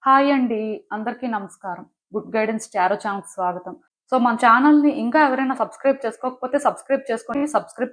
Hi అండి. అందరికీ నమస్కారం. గుడ్ గైడెన్స్ టారో ఛానల్‌కి స్వాగతం. సో, మన ఛానల్‌ని ఇంకా ఎవరైనా సబ్స్క్రైబ్ చేసుకోకపోతే సబ్స్క్రైబ్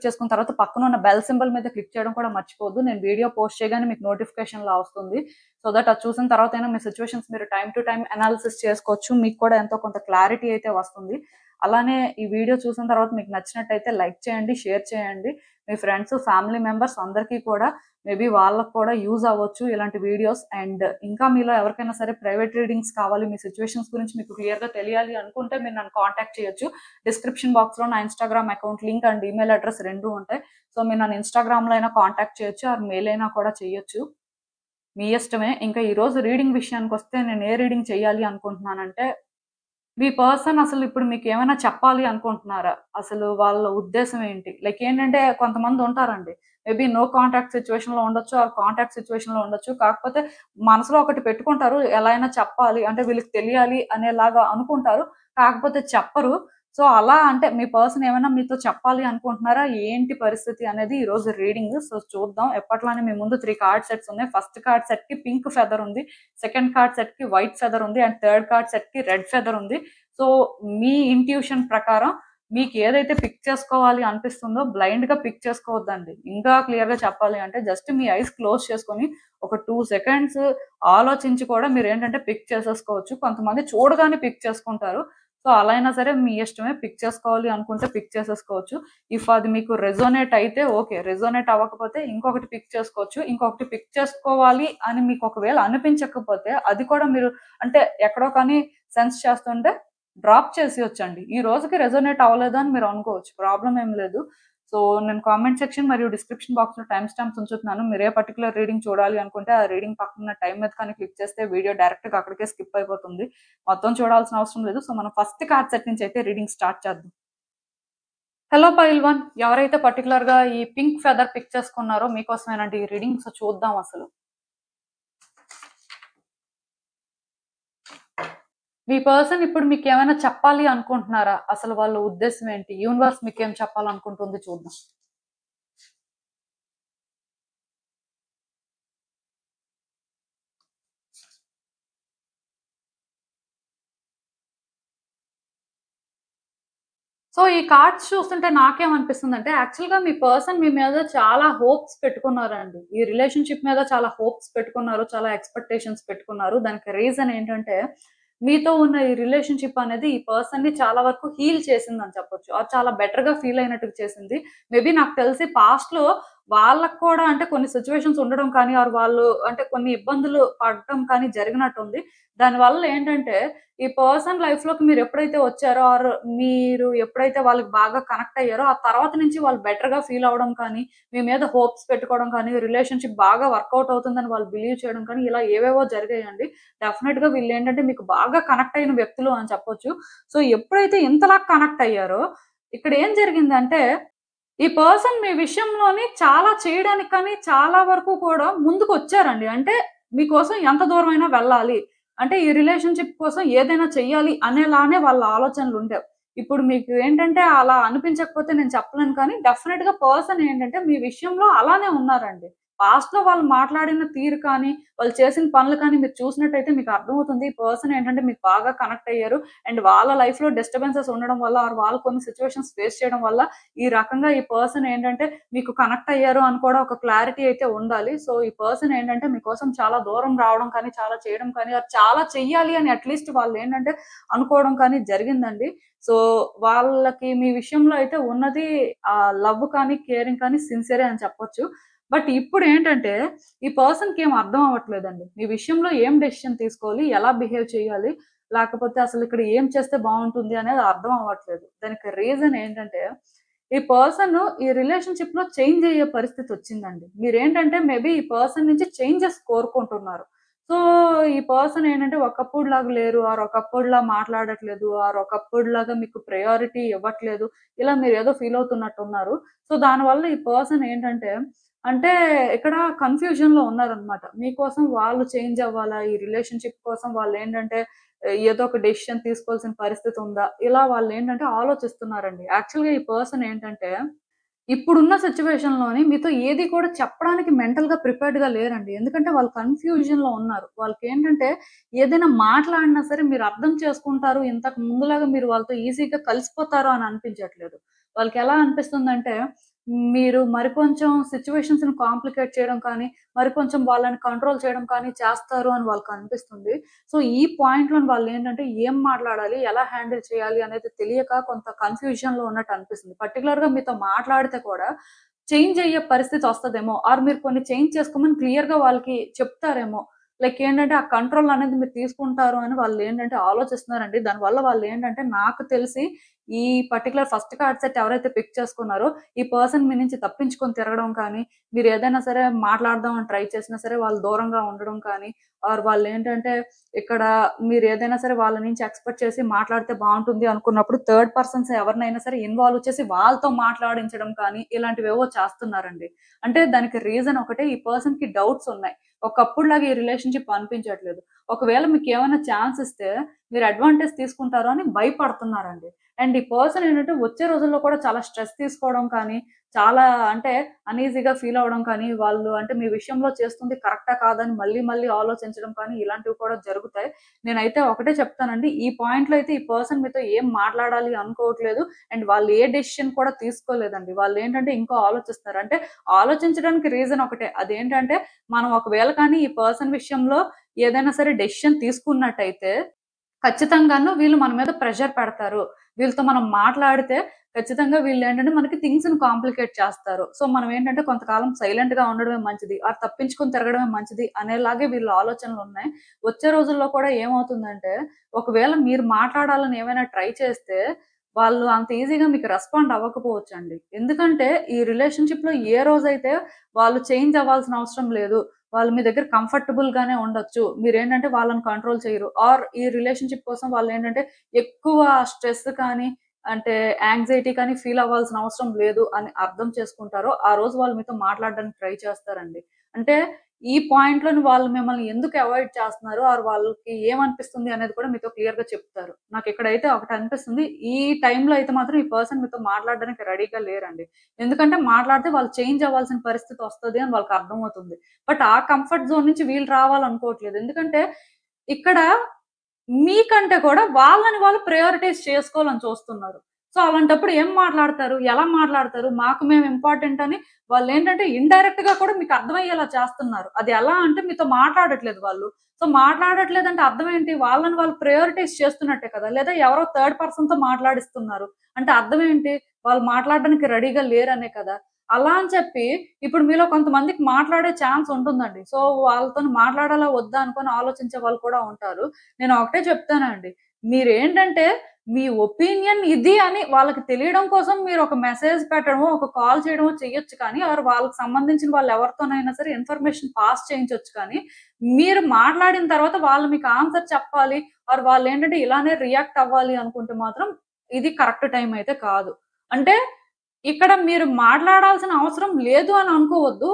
చేసుకున్న తర్వాత పక్కనున్న బెల్ సింబల్ మీద క్లిక్ చేయడం కూడా మర్చిపోవద్దు. నేను వీడియో పోస్ట్ చేయగానే మీకు నోటిఫికేషన్‌లా వస్తుంది. సో దట్ అది చూసిన తర్వాతైనా మీ సిట్యుయేషన్స్ మీరు టైమ్ టు టైమ్ అనాలిసిస్ చేసుకోవచ్చు. మీకు కూడా ఎంతో కొంత క్లారిటీ అయితే వస్తుంది. అలానే ఈ వీడియో చూసిన తర్వాత మీకు నచ్చినట్టయితే లైక్ చేయండి, షేర్ చేయండి. మీ ఫ్రెండ్స్, ఫ్యామిలీ మెంబర్స్ అందరికీ కూడా మేబీ వాళ్ళకి కూడా యూజ్ అవ్వచ్చు ఇలాంటి వీడియోస్. అండ్ ఇంకా మీలో ఎవరికైనా సరే ప్రైవేట్ రీడింగ్స్ కావాలి, మీ సిచ్యువేషన్స్ గురించి మీకు క్లియర్గా తెలియాలి అనుకుంటే మీరు నన్ను కాంటాక్ట్ చేయొచ్చు. డిస్క్రిప్షన్ బాక్స్లో నా Instagram account link and email address రెండు ఉంటాయి. సో మీరు నన్ను ఇన్స్టాగ్రామ్లో అయినా కాంటాక్ట్ చేయొచ్చు, ఆర్ మెయిల్ అయినా కూడా చేయొచ్చు, మీ ఇష్టమే. ఇంకా ఈరోజు రీడింగ్ విషయానికి వస్తే నేను ఏ రీడింగ్ చేయాలి అనుకుంటున్నానంటే, మీ పర్సన్ అసలు ఇప్పుడు మీకు ఏమైనా చెప్పాలి అనుకుంటున్నారా? అసలు వాళ్ళ ఉద్దేశం ఏంటి? లైక్ ఏంటంటే కొంతమంది ఉంటారండి. మేబీ నో కాంటాక్ట్ సిట్యుయేషన్‌లో ఉండొచ్చు, ఆర్ కాంటాక్ట్ సిట్యుయేషన్‌లో ఉండొచ్చు. కాకపోతే మనసులో ఒకటి పెట్టుకుంటారు. ఎలా అయినా చెప్పాలి అంటే వీళ్ళకి తెలియాలి అనేలాగా అనుకుంటారు. కాకపోతే చెప్పరు. సో, అలా అంటే మీ పర్సన్ ఏమైనా మీతో చెప్పాలి అనుకుంటున్నారా? ఏంటి పరిస్థితి అనేది ఈరోజు రీడింగ్. సో, చూద్దాం. ఎప్పట్లానే మీ ముందు 3 కార్డ్ సెట్స్ ఉన్నాయి. ఫస్ట్ కార్డ్ సెట్‌కి పింక్ ఫెదర్ ఉంది. సెకండ్ కార్డ్ సెట్‌కి వైట్ ఫెదర్ ఉంది. అండ్ థర్డ్ కార్డ్ సెట్‌కి రెడ్ ఫెదర్ ఉంది. సో మీ ఇంట్యూషన్ ప్రకారం మీకు ఏదైతే పిక్ చేసుకోవాలి అనిపిస్తుందో బ్లైండ్‌గా పిక్ చేసుకోవద్దండి. ఇంకా క్లియర్‌గా చెప్పాలి అంటే జస్ట్ మీ ఐస్ క్లోజ్ చేసుకొని ఒక 2 సెకండ్స్ ఆలోచించి కూడా మీరేంటంటే పిక్ చేసేసుకోవచ్చు. కొంతమంది చూడగానే పిక్ చేసుకుంటారు. సో అలా అయినా సరే మీ ఇష్టమే. పిక్ చేసుకోవాలి అనుకుంటే పిక్ చేసేసుకోవచ్చు. ఇఫ్ అది మీకు రెజోనేట్ అయితే ఓకే. రెజోనేట్ అవ్వకపోతే ఇంకొకటి పిక్ చేసుకోవచ్చు. ఇంకొకటి పిక్ చేసుకోవాలి అని మీకు ఒకవేళ అనిపించకపోతే అది కూడా మీరు అంటే ఎక్కడో కానీ సెన్స్ చేస్తుంటే డ్రాప్ చేసేయొచ్చండి. ఈ రోజుకి రెజోనేట్ అవ్వలేదు అని మీరు అనుకోవచ్చు. ప్రాబ్లమ్ ఏం లేదు. సో నేను కామెంట్ సెక్షన్ మరియు డిస్క్రిప్షన్ బాక్స్‌లో టైమ్ స్టాంప్స్ ఉంచుతున్నాను. మీరు ఏ పర్టిక్యులర్ రీడింగ్ చూడాలి అనుకుంటే ఆ రీడింగ్ పక్కన టైం మీద కానీ క్లిక్ చేస్తే వీడియో డైరెక్ట్‌గా అక్కడికే స్కిప్ అయిపోతుంది. మొత్తం చూడాల్సిన అవసరం లేదు. సో మనం ఫస్ట్ కార్డ్ సెట్ నుంచి అయితే రీడింగ్ స్టార్ట్ చేద్దాం. హలో పైల్ వన్, ఎవరైతే పర్టిక్యులర్‌గా ఈ పింక్ ఫెదర్ పిక్ చేసుకున్నారో మీకోసమేనండి ఈ రీడింగ్. సో చూద్దాం అసలు. మీ పర్సన్ ఇప్పుడు మీకేమైనా చెప్పాలి అనుకుంటున్నారా? అసలు వాళ్ళ ఉద్దేశ్యం ఏంటి? యూనివర్స్ మీకేం చెప్పాలనుకుంటుంది చూద్దాం. సో ఈ కార్డ్స్ చూస్తుంటే నాకేమనిపిస్తుందంటే యాక్చువల్‌గా మీ పర్సన్ మీ మీద చాలా హోప్స్ పెట్టుకున్నారండి. ఈ రిలేషన్‌షిప్ మీద చాలా హోప్స్ పెట్టుకున్నారు. చాలా ఎక్స్‌పెక్టేషన్స్ పెట్టుకున్నారు. దానికి రీజన్ ఏంటంటే మీతో ఉన్న ఈ రిలేషన్‌షిప్ అనేది ఈ పర్సన్‌ని చాలా వరకు హీల్ చేసిందని చెప్పొచ్చు. ఆర్ చాలా బెటర్‌గా ఫీల్ అయినట్టుగా చేసింది. మేబీ నాకు తెలిసి పాస్ట్‌లో వాళ్ళకి కూడా అంటే కొన్ని సిట్యుయేషన్స్ ఉండడం కానీ, ఆర్ వాళ్ళు అంటే కొన్ని ఇబ్బందులు పడటం కానీ జరిగినట్టుంది. దానివల్ల ఏంటంటే ఈ పర్సన్ లైఫ్‌లోకి మీరు ఎప్పుడైతే వచ్చారో ఆర్ మీరు ఎప్పుడైతే వాళ్ళకి బాగా కనెక్ట్ అయ్యారో, ఆ తర్వాత నుంచి వాళ్ళు బెటర్‌గా ఫీల్ అవ్వడం కానీ, మీ మీద హోప్స్ పెట్టుకోవడం కానీ, రిలేషన్‌షిప్ బాగా వర్కౌట్ అవుతుందని వాళ్ళు బిలీవ్ చేయడం కానీ, ఇలా ఏవేవో జరిగాయండి. డెఫినెట్‌గా వీళ్ళేంటంటే మీకు బాగా కనెక్ట్ అయిన వ్యక్తులు అని చెప్పొచ్చు. సో, ఎప్పుడైతే ఇంతలా కనెక్ట్ అయ్యారో, ఇక్కడ ఏం జరిగిందంటే ఈ పర్సన్ మీ విషయంలోని చాలా చేయడానికి కానీ, చాలా వరకు కూడా ముందుకొచ్చారండి. అంటే మీకోసం ఎంత దూరమైనా వెళ్ళాలి. అంటే ఈ రిలేషన్‌షిప్ కోసం ఏదైనా చెయ్యాలి అనేలానే వాళ్ళ ఆలోచనలుండేవి. ఇప్పుడు మీకు ఏంటంటే అలా అనిపించకపోతే నేను చెప్పలేను కానీ డెఫినిట్‌గా పర్సన్ ఏంటంటే మీ విషయంలో అలానే ఉన్నారండి. పాస్ట్‌లో వాళ్ళు మాట్లాడిన తీరు కానీ, వాళ్ళు చేసిన పనులు కానీ మీరు చూసినట్టయితే మీకు అర్థమవుతుంది. ఈ పర్సన్ ఏంటంటే మీకు బాగా కనెక్ట్ అయ్యారు. అండ్ వాళ్ళ లైఫ్‌లో డిస్టర్బెన్సెస్ ఉండడం వల్ల, ఆర్ వాళ్ళు కొన్ని సిట్యుయేషన్స్ ఫేస్ చేయడం వల్ల ఈ రకంగా ఈ పర్సన్ ఏంటంటే మీకు కనెక్ట్ అయ్యారు అని కూడా ఒక క్లారిటీ అయితే ఉండాలి. సో, ఈ పర్సన్ ఏంటంటే మీకోసం చాలా దూరం రావడం కానీ, చాలా చేయడం కానీ, ఆర్ చాలా చెయ్యాలి అని అట్‌లీస్ట్ వాళ్ళేంటంటే అనుకోవడం కానీ జరిగిందండి. సో, వాళ్ళకి మీ విషయంలో అయితే ఉన్నది లవ్ కానీ, కేరింగ్ కానీ సిన్సియరే అని చెప్పొచ్చు. బట్ ఇప్పుడేంటంటే ఈ పర్సన్‌కి ఏం అర్థం అవ్వట్లేదండి. మీ విషయంలో ఏం డెసిషన్ తీసుకోవాలి? ఎలా బిహేవ్ చేయాలి? లేకపోతే అసలిక్కడ ఏం చేస్తే బావుంటుంది అనేది అర్థం అవ్వట్లేదు. దానికి రీజన్ ఏంటంటే ఈ పర్సన్ ఈ రిలేషన్‌షిప్‌లో చేంజ్ అయ్యే పరిస్థితొచ్చిందండి. మీరేంటంటే మేబీ ఈ పర్సన్ నుంచి చేంజెస్ కోరుకుంటున్నారు. సో, ఈ పర్సన్ ఏంటంటే ఒకప్పుడులాగా లేరు. ఆర్ ఒకప్పుడులా మాట్లాడట్లేదు. ఆర్ ఒకప్పుడులాగా మీకు ప్రయారిటీ ఇవ్వట్లేదు. ఇలా మీరేదో ఫీల్ అవుతున్నట్టున్నారు. సో, దానివల్ల ఈ పర్సన్ ఏంటంటే అంటే ఇక్కడ కన్‌ఫ్యూజన్‌లో ఉన్నారనమాట. మీకోసం వాళ్ళు చేంజ్ అవ్వాలా? ఈ రిలేషన్‌షిప్ కోసం వాళ్ళేంటంటే ఏదో ఒక డెసిషన్ తీసుకోవాల్సిన పరిస్థితి ఉందా? ఇలా వాళ్ళేంటంటే ఆలోచిస్తున్నారండి. యాక్చువల్‌గా ఈ పర్సన్ ఏంటంటే ఇప్పుడున్న సిట్యుయేషన్‌లోని మీతో ఏది కూడా చెప్పడానికి మెంటల్‌గా ప్రిపేర్డ్‌గా లేరండి. ఎందుకంటే వాళ్ళు కన్‌ఫ్యూజన్‌లో ఉన్నారు. వాళ్ళకేంటంటే ఏదైనా మాట్లాడినా సరే మీరు అర్థం చేసుకుంటారు. ఇంతకు ముందులాగా మీరు వాళ్ళతో ఈజీగా కలిసిపోతారు అని అనిపించట్లేదు. వాళ్ళకెలా అనిపిస్తుందంటే మీరు మరికొంచెం సిట్యుయేషన్స్‌ని కాంప్లికేట్ చేయడం కానీ, మరికొంచెం వాళ్ళని కంట్రోల్ చేయడం కానీ చేస్తారు అని వాళ్ళకనిపిస్తుంది. సో, ఈ పాయింట్‌లోని వాళ్ళేంటంటే ఏం మాట్లాడాలి? ఎలా హ్యాండిల్ చేయాలి? అనేది తెలియక కొంత కన్‌ఫ్యూజన్‌లో ఉన్నట్టు అనిపిస్తుంది. పర్టిక్యులర్‌గా మీతో మాట్లాడితే కూడా చేంజ్ అయ్యే పరిస్థితొస్తదేమో! ఆర్ మీరు కొన్ని చేంజ్ చేసుకోమని క్లియర్‌గా వాళ్ళకి చెప్తారేమో! లైక్ ఏంటంటే, ఆ కంట్రోల్ అనేది మీరు తీసుకుంటారు అని వాళ్ళేంటంటే ఆలోచిస్తున్నారండి. దానివల్ల వాళ్ళేంటంటే నాకు తెలిసి ఈ పర్టిక్యులర్ ఫస్ట్ కార్డ్ సెట్ ఎవరైతే పిక్ చేసుకున్నారో, ఈ పర్సన్ మీ నుంచి తప్పించుకొని తిరగడం కానీ, మీరేదైనా సరే మాట్లాడదాం అని ట్రై చేసినా సరే వాళ్ళు దూరంగా ఉండడం కానీ, ఆర్ వాళ్ళేంటంటే ఇక్కడ మీరేదైనా సరే వాళ్ళ నుంచి ఎక్స్‌పెక్ట్ చేసి మాట్లాడితే బావుంటుంది అనుకున్నప్పుడు థర్డ్ పర్సన్స్ ఎవరినైనా సరే ఇన్వాల్వ్ చేసి వాళ్ళతో మాట్లాడించడం కానీ, ఇలాంటివేవో చేస్తున్నారండి. అంటే దానికి రీజన్ ఒకటే ఈ పర్సన్‌కి డౌట్స్ ఉన్నాయి. ఒకప్పుడులాగా ఈ రిలేషన్‌షిప్ అనిపించట్లేదు. ఒకవేళ మీకేమైనా ఛాన్స్ ఇస్తే మీరు అడ్వాంటేజ్ తీసుకుంటారు అని భయపడుతున్నారండి. అండ్ ఈ పర్సన్ ఏంటంటే వచ్చే రోజుల్లో కూడా చాలా స్ట్రెస్ తీసుకోవడం కానీ, చాలా అంటే అన్‌ఈజీగా ఫీల్ అవ్వడం కానీ, వాళ్ళు అంటే మీ విషయంలో చేస్తుంది కరెక్టా కాదా అని మళ్ళీ మళ్ళీ ఆలోచించడం కానీ ఇలాంటివి కూడా జరుగుతాయి. నేనైతే ఒకటే చెప్తానండి. ఈ పాయింట్‌లో అయితే ఈ పర్సన్ మీతో ఏం మాట్లాడాలి అనుకోవట్లేదు. అండ్ వాళ్ళు ఏ డెసిషన్ కూడా తీసుకోలేదండి. వాళ్ళేంటంటే ఇంకా ఆలోచిస్తున్నారు. అంటే ఆలోచించడానికి రీజన్ ఒకటే. అదేంటంటే మనం ఒకవేళ కానీ ఈ పర్సన్ విషయంలో ఏదైనా సరే డెసిషన్ తీసుకున్నట్టయితే ఖచ్చితంగాను వీళ్ళు మన మీద ప్రెషర్ పెడతారు. వీళ్ళతో మనం మాట్లాడితే ఖచ్చితంగా వీళ్ళేంటంటే మనకి థింగ్స్‌ని కాంప్లికేట్ చేస్తారు. సో, మనం ఏంటంటే కొంతకాలం సైలెంట్‌గా ఉండడమే మంచిది. తప్పించుకొని తిరగడమే మంచిది అనేలాగే వీళ్ళ ఆలోచనలున్నాయి. వచ్చే రోజుల్లో కూడా ఏమవుతుందంటే, ఒకవేళ మీరు మాట్లాడాలని ఏమైనా ట్రై చేస్తే, వాళ్ళు అంత ఈజీగా మీకు రెస్పాండ్ అవ్వకపోవచ్చండి. ఎందుకంటే, ఈ రిలేషన్‌షిప్‌లో ఏ రోజైతే వాళ్ళు చేంజ్ అవ్వాల్సిన అవసరం లేదు. వాళ్ళు మీ దగ్గర కంఫర్టబుల్ గానే ఉండొచ్చు. మీరేంటంటే వాళ్ళని కంట్రోల్ చేయరు. ఆర్ ఈ రిలేషన్‌షిప్ కోసం వాళ్ళేంటంటే ఎక్కువ స్ట్రెస్ కానీ, అంటే యాంగ్జైటీ కానీ ఫీల్ అవ్వాల్సిన అవసరం లేదు అని అర్థం చేసుకుంటారో, ఆ రోజు వాళ్ళు మీతో మాట్లాడడానికి ట్రై చేస్తారండి. అంటే ఈ పాయింట్‌లోని వాళ్ళు మిమ్మల్ని ఎందుకు అవాయిడ్ చేస్తున్నారు? ఆర్ వాళ్ళకి ఏమనిపిస్తుంది అనేది కూడా మీతో క్లియర్‌గా చెప్తారు. నాకిక్కడైతే ఒకటనిపిస్తుంది. ఈ టైంలో అయితే మాత్రం ఈ పర్సన్ మీతో మాట్లాడడానికి రెడీగా లేరండి. ఎందుకంటే మాట్లాడితే వాళ్ళు చేంజ్ అవ్వాల్సిన పరిస్థితి వస్తది అని వాళ్ళకర్థమవుతుంది. బట్ ఆ కంఫర్ట్ జోన్ నుంచి వీళ్ళు రావాలనుకోవట్లేదు. ఎందుకంటే ఇక్కడ మీకంటే కూడా వాళ్ళని వాళ్ళు ప్రయారిటైజ్ చేసుకోవాలని చూస్తున్నారు. సో, అలాంటప్పుడు ఏం మాట్లాడతారు? ఎలా మాట్లాడతారు? మాకు మేము ఇంపార్టెంట్ అని వాళ్ళేంటంటే ఇండైరెక్ట్‌గా కూడా మీకు అర్థమయ్యేలా చేస్తున్నారు. అది ఎలా అంటే మీతో మాట్లాడట్లేదు వాళ్ళు. సో, మాట్లాడట్లేదంటే అర్థం ఏంటి? వాళ్ళని వాళ్ళు ప్రయారిటైజ్ చేస్తున్నట్టే కదా! లేదా ఎవరో థర్డ్ పర్సన్‌తో మాట్లాడిస్తున్నారు. అంటే అర్థం ఏంటి? వాళ్ళు మాట్లాడడానికి రెడీగా లేరనే కదా! అలా అని చెప్పి ఇప్పుడు మీలో కొంతమందికి మాట్లాడే ఛాన్స్ ఉంటుందండి. సో, వాళ్ళతోని మాట్లాడాలా? వద్దా? అనుకోని ఆలోచించే వాళ్ళు కూడా ఉంటారు. నేను ఒకటే చెప్తానండి. మీరేంటంటే మీ ఒపీనియన్ ఇది అని వాళ్ళకి తెలియడం కోసం మీరు ఒక మెసేజ్ పెట్టడమో, ఒక కాల్ చేయడమో చెయ్యొచ్చు కానీ, ఆర్ వాళ్ళకి సంబంధించిన వాళ్ళు ఎవరితోనైనా సరే ఇన్ఫర్మేషన్ పాస్ చేయించొచ్చు కానీ, మీరు మాట్లాడిన తర్వాత వాళ్ళు మీకు ఆన్సర్ చెప్పాలి, ఆర్ వాళ్ళేంటంటే ఇలానే రియాక్ట్ అవ్వాలి అనుకుంటే మాత్రం ఇది కరెక్ట్ టైమ్ అయితే కాదు. అంటే ఇక్కడ మీరు మాట్లాడాల్సిన అవసరం లేదు అని అనుకోవద్దు.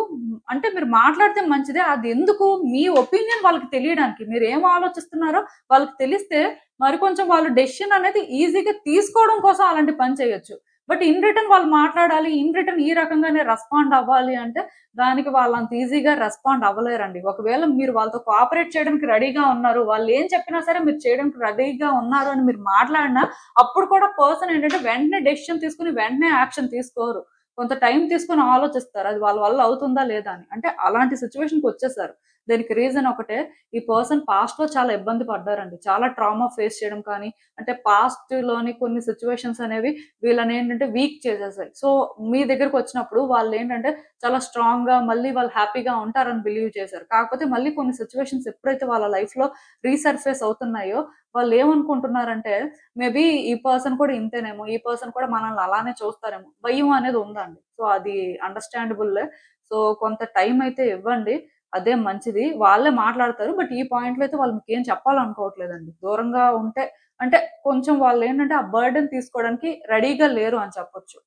అంటే మీరు మాట్లాడితే మంచిదే. అదెందుకు మీ ఒపీనియన్ వాళ్ళకి తెలియడానికి. మీరేం ఆలోచిస్తున్నారో వాళ్ళకి తెలిస్తే మరి కొంచెం వాళ్ళు డెసిషన్ అనేది ఈజీగా తీసుకోవడం కోసం అలాంటి పని చేయొచ్చు. బట్ ఇన్ రిటర్న్ వాళ్ళు మాట్లాడాలి. ఇన్ రిటర్న్ ఈ రకంగానే రెస్పాండ్ అవ్వాలి అంటే దానికి వాళ్ళంత ఈజీగా రెస్పాండ్ అవ్వలేరండి. ఒకవేళ మీరు వాళ్ళతో కోఆపరేట్ చేయడానికి రెడీగా ఉన్నారు. వాళ్ళేం చెప్పినా సరే మీరు చేయడానికి రెడీగా ఉన్నారు అని మీరు మాట్లాడినా అప్పుడు కూడా పర్సన్ ఏంటంటే వెంటనే డెసిషన్ తీసుకొని వెంటనే యాక్షన్ తీసుకోరు. కొంత టైం తీసుకొని ఆలోచిస్తారు. అది వాళ్ళ వల్ల అవుతుందా లేదా అని. అంటే అలాంటి సిట్యుయేషన్‌కొచ్చేసారు. దానికి రీజన్ ఒకటే ఈ పర్సన్ పాస్ట్‌లో చాలా ఇబ్బంది పడ్డారండి. చాలా ట్రామా ఫేస్ చేయడం కానీ, అంటే పాస్ట్‌లోని కొన్ని సిట్యుయేషన్స్ అనేవి వీళ్ళనేంటంటే వీక్ చేసేసాయి. సో, మీ దగ్గరకొచ్చినప్పుడు వాళ్ళేంటంటే చాలా స్ట్రాంగ్‌గా మళ్ళీ వాళ్ళు హ్యాపీగా ఉంటారని బిలీవ్ చేశారు. కాకపోతే మళ్ళీ కొన్ని సిట్యుయేషన్స్ ఎప్పుడైతే వాళ్ళ లైఫ్‌లో రీసర్ఫేస్ అవుతున్నాయో వాళ్ళేమనుకుంటున్నారంటే మేబీ ఈ పర్సన్ కూడా ఇంతేనేమో, ఈ పర్సన్ కూడా మనల్ని అలానే చూస్తారేమో, భయం అనేది ఉందండి. సో, అది అండర్‌స్టాండబుల్లే. సో, కొంత టైం అయితే ఇవ్వండి. అదే మంచిది. వాళ్ళే మాట్లాడతారు. బట్ ఈ పాయింట్‌లో అయితే వాళ్ళు మీకేం చెప్పాలనుకోవట్లేదండి. దూరంగా ఉంటే అంటే కొంచెం వాళ్ళేంటంటే ఆ బర్డెన్ తీసుకోవడానికి రెడీగా లేరు అని చెప్పొచ్చు.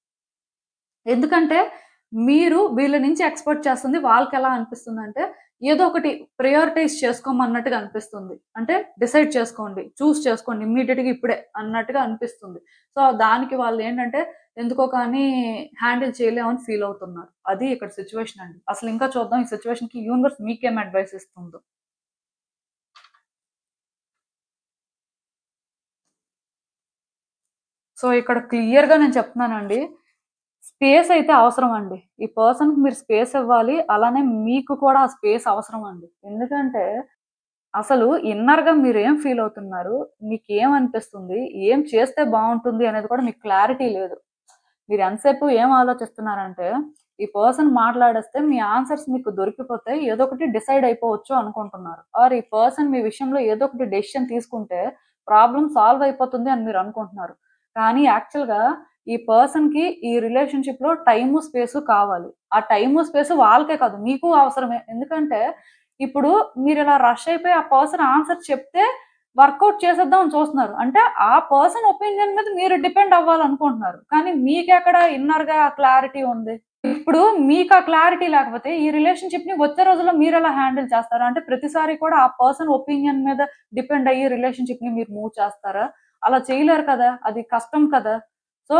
ఎందుకంటే, మీరు వీళ్ళ నుంచి ఎక్స్‌పెక్ట్ చేస్తుంది వాళ్ళకెలా అనిపిస్తుందంటే, ఏదో ఒకటి ప్రయారిటైజ్ చేసుకోమన్నట్టుగా అనిపిస్తుంది. అంటే డిసైడ్ చేసుకోండి. చేసుకోండి ఇమ్మీడియేట్‌గా ఇప్పుడే అన్నట్టుగా అనిపిస్తుంది. సో, దానికి వాళ్ళేంటంటే ఎందుకో కానీ హ్యాండిల్ చేయలేమని ఫీల్ అవుతున్నారు. అది ఇక్కడ సిచ్యువేషన్ అండి. అసలు ఇంకా చూద్దాం ఈ సిచ్యువేషన్‌కి యూనివర్స్ మీకేం అడ్వైస్ ఇస్తుందో. సో, ఇక్కడ క్లియర్‌గా నేను చెప్తున్నానండి. స్పేస్ అయితే అవసరం అండి. ఈ పర్సన్‌కి మీరు స్పేస్ ఇవ్వాలి. అలానే మీకు కూడా ఆ స్పేస్ అవసరం అండి. ఎందుకంటే అసలు ఇన్నర్‌గా మీరేం ఫీల్ అవుతున్నారు? మీకేమనిపిస్తుంది? ఏం చేస్తే బావుంటుంది అనేది కూడా మీకు క్లారిటీ లేదు. మీరు ఎంతసేపు ఏం ఆలోచిస్తున్నారంటే, ఈ పర్సన్ మాట్లాడేస్తే మీ ఆన్సర్స్ మీకు దొరికిపోతే ఏదో ఒకటి డిసైడ్ అయిపోవచ్చు అనుకుంటున్నారు. ఆర్ ఈ పర్సన్ మీ విషయంలో ఏదో ఒకటి డెసిషన్ తీసుకుంటే ప్రాబ్లమ్ సాల్వ్ అయిపోతుంది అని మీరు అనుకుంటున్నారు. కానీ యాక్చువల్‌గా ఈ పర్సన్‌కి ఈ రిలేషన్‌షిప్‌లో టైము, స్పేసు కావాలి. ఆ టైము, స్పేసు వాళ్ళకే కాదు మీకు అవసరమే. ఎందుకంటే ఇప్పుడు మీరిలా రష్ అయిపోయి ఆ పర్సన్ ఆన్సర్ చెప్తే వర్కౌట్ చేసేద్దాం అని చూస్తున్నారు. అంటే ఆ పర్సన్ ఒపీనియన్ మీద మీరు డిపెండ్ అవ్వాలనుకుంటున్నారు. కానీ మీకెక్కడ ఇన్నర్‌గా క్లారిటీ ఉంది. ఇప్పుడు మీకు ఆ క్లారిటీ లేకపోతే ఈ రిలేషన్‌షిప్‌ని వచ్చే రోజుల్లో మీరెలా హ్యాండిల్ చేస్తారు? అంటే ప్రతిసారి కూడా ఆ పర్సన్ ఒపీనియన్ మీద డిపెండ్ అయ్యి రిలేషన్‌షిప్‌ని మీరు మూవ్ చేస్తారా? అలా చేయలేరు కదా! అది కష్టం కదా! సో,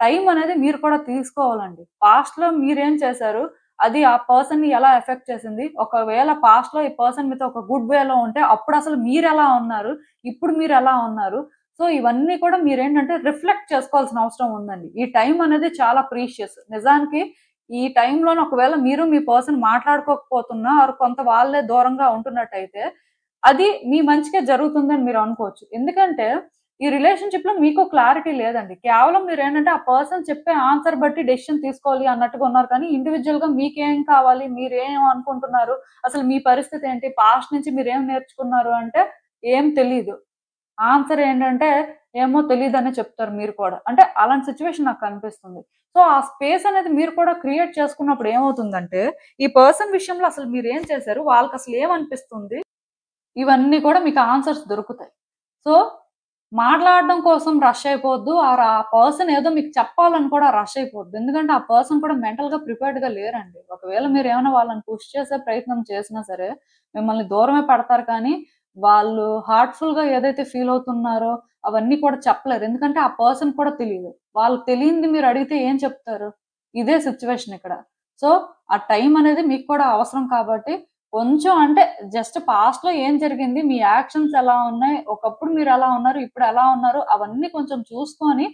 టైం అనేది మీరు కూడా తీసుకోవాలండి. పాస్ట్‌లో మీరేం చేశారు? అది ఆ పర్సన్‌ని ఎలా ఎఫెక్ట్ చేసింది? ఒకవేళ పాస్ట్‌లో ఈ పర్సన్ మీతో ఒక గుడ్ వేలో ఉంటే అప్పుడసలు మీరెలా ఉన్నారు? ఇప్పుడు మీరెలా ఉన్నారు? సో, ఇవన్నీ కూడా మీరేంటంటే రిఫ్లెక్ట్ చేసుకోవాల్సిన అవసరం ఉందండి. ఈ టైం అనేది చాలా ప్రీషియస్. నిజానికి ఈ టైంలోనే ఒకవేళ మీరు మీ పర్సన్ మాట్లాడుకోకపోతున్నా ఆర్ కొంత వాళ్ళే దూరంగా ఉంటున్నట్టయితే, అది మీ మంచికే జరుగుతుందని మీరు అనుకోవచ్చు. ఎందుకంటే ఈ రిలేషన్‌షిప్‌లో మీకు క్లారిటీ లేదండి. కేవలం మీరేంటంటే ఆ పర్సన్ చెప్పే ఆన్సర్ బట్టి డెసిషన్ తీసుకోవాలి అన్నట్టుగా ఉన్నారు కానీ, ఇండివిడ్యుయల్‌గా మీకేం కావాలి? మీరేం అనుకుంటున్నారు? అసలు మీ పరిస్థితి ఏంటి? పాస్ట్ నుంచి మీరేం నేర్చుకున్నారు అంటే ఏం తెలీదు. ఆన్సర్ ఏంటంటే, ఏమో తెలీదనే చెప్తారు మీరు కూడా. అంటే అలాంటి సిట్యుయేషన్ నాకు కనిపిస్తుంది. సో, ఆ స్పేస్ అనేది మీరు కూడా క్రియేట్ చేసుకున్నప్పుడు ఏమవుతుందంటే, ఈ పర్సన్ విషయంలో అసలు మీరేం చేశారు? వాళ్ళకసలు ఏమనిపిస్తుంది? ఇవన్నీ కూడా మీకు ఆన్సర్స్ దొరుకుతాయి. సో, మాట్లాడడం కోసం రష్ అయిపోవద్దు. ఆర్ ఆ పర్సన్ ఏదో మీకు చెప్పాలని కూడా రష్ అయిపోవద్దు. ఎందుకంటే, ఆ పర్సన్ కూడా మెంటల్‌గా ప్రిపేర్డ్‌గా లేరండి. ఒకవేళ మీరేమైనా వాళ్ళని పుష్ చేసే ప్రయత్నం చేసినా సరే, మిమ్మల్ని దూరమే పెడతారు కానీ, వాళ్ళు హార్ట్‌ఫుల్‌గా ఏదైతే ఫీల్ అవుతున్నారో, అవన్నీ కూడా చెప్పలేరు. ఎందుకంటే, ఆ పర్సన్ కూడా తెలీదు. వాళ్ళకి తెలియంది మీరు అడిగితే ఏం చెప్తారు? ఇదే సిట్యుయేషన్ ఇక్కడ. సో, ఆ టైం అనేది మీకు కూడా అవసరం కాబట్టి కొంచెం అంటే జస్ట్ పాస్ట్‌లో ఏం జరిగింది? మీ యాక్షన్స్ ఎలా ఉన్నాయి? ఒకప్పుడు మీరెలా ఉన్నారు? ఇప్పుడు ఎలా ఉన్నారు? అవన్నీ కొంచెం చూసుకొని,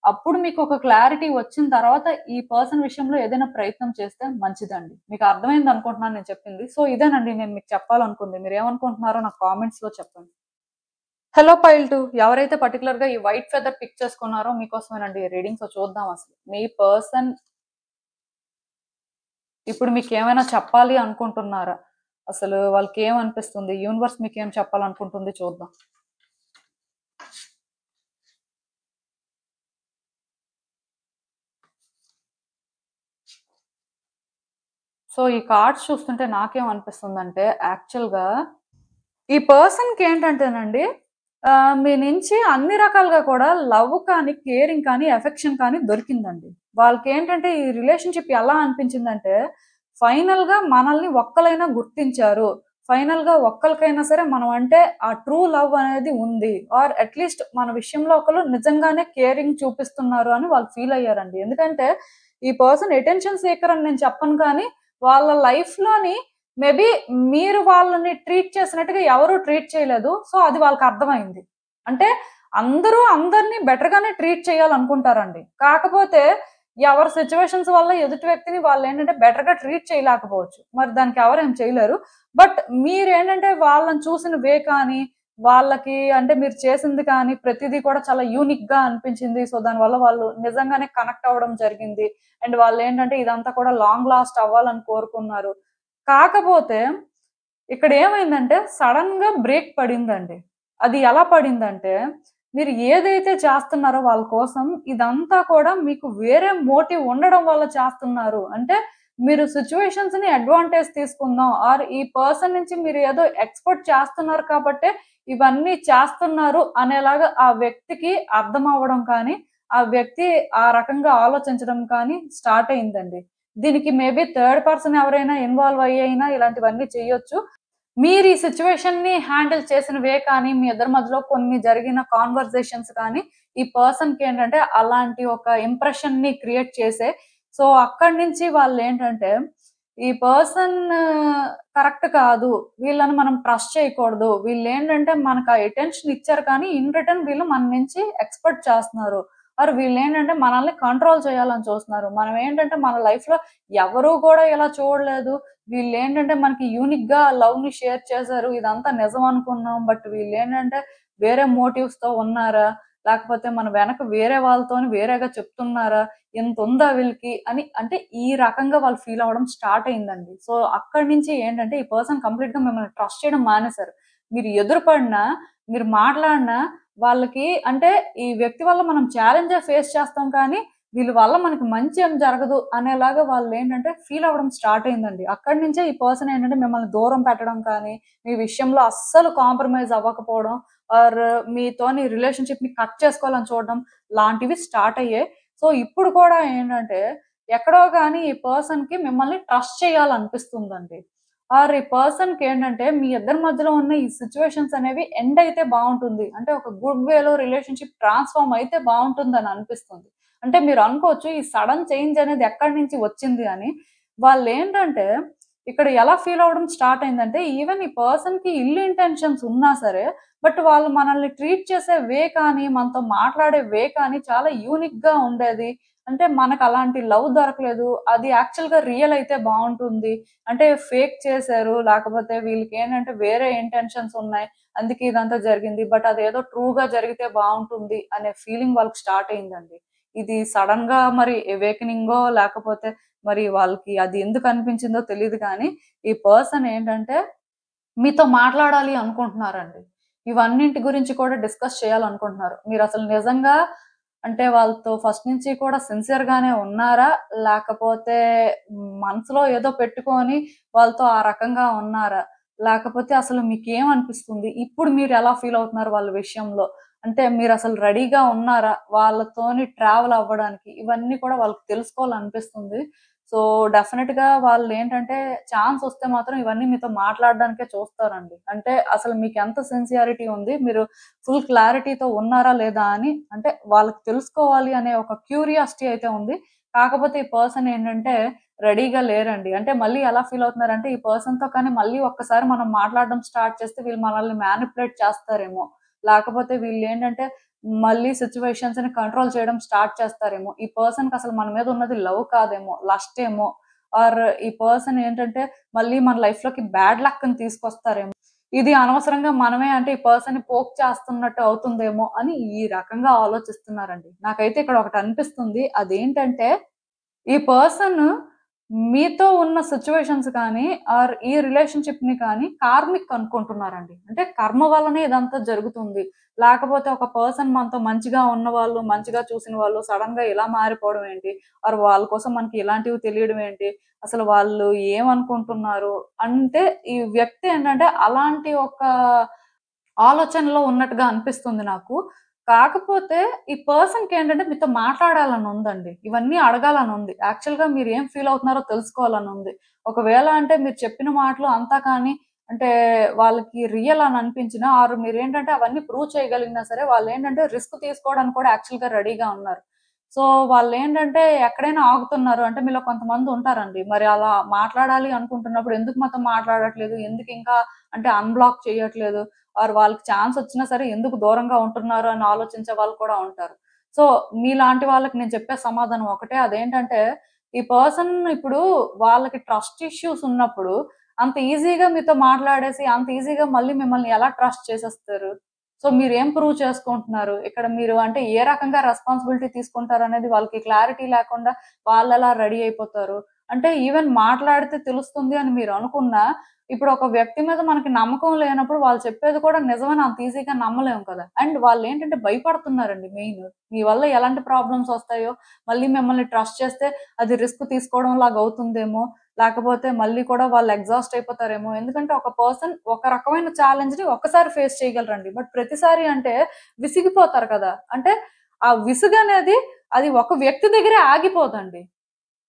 అప్పుడు మీకొక క్లారిటీ వచ్చిన తర్వాత ఈ పర్సన్ విషయంలో ఏదైనా ప్రయత్నం చేస్తే మంచిదండి. మీకు అర్థమైందనుకుంటున్నాను నేను చెప్పింది. సో, ఇదేనండి నేను మీకు చెప్పాలనుకుంది. మీరేమనుకుంటున్నారో నాకు కామెంట్స్‌లో చెప్పండి. హలో పైల్ 2 ఎవరైతే పర్టిక్యులర్‌గా ఈ వైట్ ఫెదర్ పిక్ చేసుకున్నారో మీకోసమేనండి ఈ రీడింగ్. సో, చూద్దాం అసలు. మీ పర్సన్ ఇప్పుడు మీకేమైనా చెప్పాలి అనుకుంటున్నారా? అసలు వాళ్ళకేమనిపిస్తుంది? యూనివర్స్ మీకేం చెప్పాలనుకుంటుంది చూద్దాం. సో, ఈ కార్డ్స్ చూస్తుంటే నాకేమనిపిస్తుందంటే యాక్చువల్‌గా ఈ పర్సన్‌కేంటంటేనండి మీ నుంచి అన్ని రకాలుగా కూడా లవ్ కానీ, కేరింగ్ కానీ, ఎఫెక్షన్ కానీ దొరికిందండి. వాళ్ళకేంటంటే ఈ రిలేషన్‌షిప్ ఎలా అనిపించిందంటే, ఫైనల్‌గా మనల్ని ఒక్కలైనా గుర్తించారు. ఫైనల్‌గా ఒక్కళ్ళకైనా సరే మనం అంటే ఆ ట్రూ లవ్ అనేది ఉంది. ఆర్ అట్‌లీస్ట్ మన విషయంలో ఒకళ్ళు నిజంగానే కేరింగ్ చూపిస్తున్నారు అని వాళ్ళు ఫీల్ అయ్యారండి. ఎందుకంటే ఈ పర్సన్ అటెన్షన్ సీకర్ అని నేను చెప్పను కానీ, వాళ్ళ లైఫ్‌లోని మేబీ మీరు వాళ్ళని ట్రీట్ చేసినట్టుగా ఎవరు ట్రీట్ చేయలేదు. సో, అది వాళ్ళకర్థమైంది. అంటే అందరూ అందరిని బెటర్‌గానే ట్రీట్ చేయాలనుకుంటారండి. కాకపోతే ఎవరి సిట్యుయేషన్స్ వల్ల ఎదుటి వ్యక్తిని వాళ్ళేంటంటే బెటర్‌గా ట్రీట్ చేయలేకపోవచ్చు. మరి దానికి ఎవరేం చేయలేరు. బట్ మీరేంటంటే వాళ్ళని చూసిన వే కానీ, వాళ్ళకి అంటే మీరు చేసింది కానీ ప్రతిదీ కూడా చాలా యూనిక్‌గా అనిపించింది. సో, దానివల్ల వాళ్ళు నిజంగానే కనెక్ట్ అవ్వడం జరిగింది. అండ్ వాళ్ళేంటంటే ఇదంతా కూడా లాంగ్ లాస్ట్ అవ్వాలని కోరుకున్నారు. కాకపోతే ఇక్కడేమైందంటే సడెన్‌గా బ్రేక్ పడిందండి. అది ఎలా పడిందంటే, మీరు ఏదైతే చేస్తున్నారో వాళ్ళ కోసం ఇదంతా కూడా మీకు వేరే మోటివ్ ఉండడం వల్ల చేస్తున్నారు. అంటే మీరు సిట్యుయేషన్స్‌ని అడ్వాంటేజ్ తీసుకుందాం ఆర్ ఈ పర్సన్ నుంచి మీరు ఏదో ఎక్స్‌పెక్ట్ చేస్తున్నారు కాబట్టే ఇవన్నీ చేస్తున్నారు అనేలాగా ఆ వ్యక్తికి అర్థమవ్వడం కానీ, ఆ వ్యక్తి ఆ రకంగా ఆలోచించడం కానీ స్టార్ట్ అయిందండి. దీనికి మేబీ థర్డ్ పర్సన్ ఎవరైనా ఇన్వాల్వ్ అయ్యి అయినా ఇలాంటివన్నీ చేయొచ్చు. మీరు ఈ సిట్యుయేషన్‌ని హ్యాండిల్ చేసిన వే కానీ, మీ ఇద్దరి మధ్యలో కొన్ని జరిగిన కాన్వర్జేషన్స్ కానీ, ఈ పర్సన్‌కేంటంటే అలాంటి ఒక ఇంప్రెషన్‌ని క్రియేట్ చేసాయి. సో, అక్కడి నుంచి వాళ్ళేంటంటే, ఈ పర్సన్ కరెక్ట్ కాదు. వీళ్ళని మనం ట్రస్ట్ చేయకూడదు. వీళ్ళేంటంటే మనకు ఆ అటెన్షన్ ఇచ్చారు కానీ, ఇన్ రిటర్న్ వీళ్ళు మన నుంచి ఎక్స్‌పెక్ట్ చేస్తున్నారు. ఆర్ వీళ్ళేంటంటే మనల్ని కంట్రోల్ చేయాలని చూస్తున్నారు. మనం ఏంటంటే మన లైఫ్‌లో ఎవరు కూడా ఇలా చూడలేదు. వీళ్ళేంటంటే మనకి యూనిక్‌గా లవ్‌ని షేర్ చేశారు. ఇదంతా నిజం అనుకున్నాం. బట్ వీళ్ళేంటంటే వేరే మోటివ్స్‌తో ఉన్నారా? లేకపోతే మన వెనక వేరే వాళ్ళతోని వేరేగా చెప్తున్నారా? ఇంతుందా వీళ్ళకి అని అంటే ఈ రకంగా వాళ్ళు ఫీల్ అవ్వడం స్టార్ట్ అయిందండి. సో, అక్కడి నుంచి ఏంటంటే ఈ పర్సన్ కంప్లీట్‌గా మిమ్మల్ని ట్రస్ట్ చేయడం మానేశారు. మీరు ఎదురుపడినా, మీరు మాట్లాడినా వాళ్ళకి అంటే ఈ వ్యక్తి వల్ల మనం ఛాలెంజే ఫేస్ చేస్తాం కానీ వీళ్ళ వల్ల మనకి మంచి ఏం జరగదు అనేలాగా వాళ్ళేంటంటే ఫీల్ అవ్వడం స్టార్ట్ అయిందండి. అక్కడి నుంచే ఈ పర్సన్ ఏంటంటే మిమ్మల్ని దూరం పెట్టడం కానీ, మీ విషయంలో అస్సలు కాంప్రమైజ్ అవ్వకపోవడం ఆర్ మీతోని రిలేషన్‌షిప్‌ని కట్ చేసుకోవాలని చూడడం లాంటివి స్టార్ట్ అయ్యాయి. సో, ఇప్పుడు కూడా ఏంటంటే ఎక్కడో గాని ఈ పర్సన్‌కి మిమ్మల్ని ట్రస్ట్ చేయాలనిపిస్తుందండి. ఆర్ ఈ పర్సన్‌కేంటంటే మీ ఇద్దరి మధ్యలో ఉన్న ఈ సిట్యుయేషన్స్ అనేవి ఎండ్ అయితే బావుంటుంది. అంటే ఒక గుడ్ వేలో రిలేషన్‌షిప్ ట్రాన్స్‌ఫార్మ్ అయితే బావుంటుందని అనిపిస్తుంది. అంటే మీరు అనుకోవచ్చు ఈ సడెన్ చేంజ్ అనేది ఎక్కడి నుంచి వచ్చింది అని. వాళ్ళేంటంటే ఇక్కడ ఎలా ఫీల్ అవ్వడం స్టార్ట్ అయిందంటే ఈవెన్ ఈ పర్సన్‌కి ఇల్ ఇంటెన్షన్స్ ఉన్నా సరే, బట్ వాళ్ళు మనల్ని ట్రీట్ చేసే వే కానీ, మనతో మాట్లాడే వే కానీ చాలా యూనిక్‌గా ఉండేది. అంటే మనకలాంటి లవ్ దొరకలేదు. అది యాక్చువల్‌గా రియల్ అయితే బావుంటుంది. అంటే ఫేక్ చేశారు. లేకపోతే వీళ్ళకేంటంటే వేరే ఇంటెన్షన్స్ ఉన్నాయి. అందుకే ఇదంతా జరిగింది. బట్ అదేదో ట్రూగా జరిగితే బావుంటుంది అనే ఫీలింగ్ వాళ్ళకి స్టార్ట్ అయిందండి. ఇది సడెన్‌గా మరి అవేకెనింగో లేకపోతే మరి వాళ్ళకి అది ఎందుకు అనిపించిందో తెలీదు కానీ, ఈ పర్సన్ ఏంటంటే మీతో మాట్లాడాలి అనుకుంటున్నారండి. ఇవన్నింటి గురించి కూడా డిస్కస్ చేయాలనుకుంటున్నారు. మీరసలు నిజంగా అంటే వాళ్ళతో ఫస్ట్ నుంచి కూడా సిన్సియర్‌గానే ఉన్నారా? లేకపోతే మనసులో ఏదో పెట్టుకొని వాళ్ళతో ఆ రకంగా ఉన్నారా? లేకపోతే అసలు మీకేమనిపిస్తుంది? ఇప్పుడు మీరెలా ఫీల్ అవుతున్నారు వాళ్ళ విషయంలో? అంటే మీరసలు రెడీగా ఉన్నారా? వాళ్ళతోని ట్రావెల్ అవ్వడానికి? ఇవన్నీ కూడా వాళ్ళకి తెలుసుకోవాలనిపిస్తుంది. సో, డెఫినిట్‌గా వాళ్ళేంటంటే ఛాన్సొస్తే మాత్రం ఇవన్నీ మీతో మాట్లాడడానికే చూస్తారండి. అంటే అసలు మీకెంత సిన్సియారిటీ ఉంది? మీరు ఫుల్ క్లారిటీతో ఉన్నారా? లేదా? అని అంటే వాళ్ళకి తెలుసుకోవాలి అనే ఒక క్యూరియాసిటీ అయితే ఉంది. కాకపోతే ఈ పర్సన్ ఏంటంటే రెడీగా లేరండి. అంటే మళ్ళీ ఎలా ఫీల్ అవుతున్నారంటే ఈ పర్సన్‌తో కానీ మళ్ళీ ఒక్కసారి మనం మాట్లాడడం స్టార్ట్ చేస్తే వీళ్ళు మనల్ని మ్యానిపులేట్ చేస్తారేమో! లేకపోతే వీళ్ళేంటంటే మళ్ళీ సిట్యుయేషన్స్‌ని కంట్రోల్ చేయడం స్టార్ట్ చేస్తారేమో! ఈ పర్సన్‌కసలు మన మీద ఉన్నది లవ్ కాదేమో! లస్ట్ ఏమో! ఆర్ ఈ పర్సన్ ఏంటంటే మళ్ళీ మన లైఫ్‌లోకి బ్యాడ్ లక్‌ని తీసుకొస్తారేమో! ఇది అనవసరంగా మనమే అంటే ఈ పర్సన్‌ని పోక్ చేస్తున్నట్టు అవుతుందేమో అని ఈ రకంగా ఆలోచిస్తున్నారండి. నాకైతే ఇక్కడ ఒకటి అనిపిస్తుంది. అదేంటంటే ఈ పర్సన్ మీతో ఉన్న సిట్యుయేషన్స్ కానీ ఆర్ ఈ రిలేషన్‌షిప్‌ని కానీ కార్మిక్ అనుకుంటున్నారండి. అంటే కర్మ వల్లనే ఇదంతా జరుగుతుంది. లేకపోతే ఒక పర్సన్ మనతో మంచిగా ఉన్నవాళ్ళు, మంచిగా చూసిన వాళ్ళు సడెన్‌గా ఇలా మారిపోవడం ఏంటి? ఆర్ వాళ్ళ కోసం మనకి ఇలాంటివి తెలియడం ఏంటి? అసలు వాళ్ళు ఏమనుకుంటున్నారు? అంటే ఈ వ్యక్తి ఏంటంటే అలాంటి ఒక ఆలోచనలో ఉన్నట్టుగా అనిపిస్తుంది నాకు. కాకపోతే ఈ పర్సన్‌కేంటంటే మీతో మాట్లాడాలనుందండి. ఇవన్నీ అడగాలనుంది. యాక్చువల్‌గా మీరేం ఫీల్ అవుతున్నారో తెలుసుకోవాలనుంది. ఒకవేళ అంటే మీరు చెప్పిన మాటలు అంతా కానీ అంటే వాళ్ళకి రియల్ అని అనిపించినా ఆర్ మీరేంటంటే అవన్నీ ప్రూవ్ చేయగలిగినా సరే వాళ్ళేంటంటే రిస్క్ తీసుకోవడానికి కూడా యాక్చువల్‌గా రెడీగా ఉన్నారు. సో, వాళ్ళేంటంటే ఎక్కడైనా ఆగుతున్నారు. అంటే మీలో కొంతమందుంటారండి. మరి అలా మాట్లాడాలి అనుకుంటున్నప్పుడు ఎందుకు మాతో మాట్లాడట్లేదు? ఎందుకింకా అంటే అన్‌బ్లాక్ చేయట్లేదు? ఆర్ వాళ్ళకి ఛాన్సొచ్చినా సరే ఎందుకు దూరంగా ఉంటున్నారు అని ఆలోచించే వాళ్ళు కూడా ఉంటారు. సో, మీలాంటి వాళ్ళకి నేను చెప్పే సమాధానం ఒకటే. అదేంటంటే, ఈ పర్సన్ ఇప్పుడు వాళ్ళకి ట్రస్ట్ ఇష్యూస్ ఉన్నప్పుడు అంత ఈజీగా మీతో మాట్లాడేసి, అంత ఈజీగా మళ్ళీ మిమ్మల్ని ఎలా ట్రస్ట్ చేసేస్తారు? సో, మీరేం ప్రూవ్ చేసుకుంటున్నారు? ఇక్కడ మీరు అంటే ఏ రకంగా రెస్పాన్సిబిలిటీ తీసుకుంటారనేది వాళ్ళకి క్లారిటీ లేకుండా వాళ్ళెలా రెడీ అయిపోతారు? అంటే ఈవెన్ మాట్లాడితే తెలుస్తుంది అని మీరనుకున్నా ఇప్పుడు ఒక వ్యక్తి మీద మనకి నమ్మకం లేనప్పుడు వాళ్ళు చెప్పేది కూడా నిజమని అంత ఈజీగా నమ్మలేము కదా! అండ్ వాళ్ళేంటంటే భయపడుతున్నారండి మెయిన్. మీ వల్ల ఎలాంటి ప్రాబ్లమ్స్ వస్తాయో, మళ్ళీ మిమ్మల్ని ట్రస్ట్ చేస్తే అది రిస్క్ తీసుకోవడం లాగా అవుతుందేమో, లేకపోతే మళ్ళీ కూడా వాళ్ళు ఎగ్జాస్ట్ అయిపోతారేమో. ఎందుకంటే ఒక పర్సన్ ఒక రకమైన ఛాలెంజ్‌ని ఒక్కసారి ఫేస్ చేయగలరండి. బట్ ప్రతిసారి అంటే విసిగిపోతారు కదా! అంటే ఆ విసుగనేది అది ఒక వ్యక్తి దగ్గరే ఆగిపోదండి.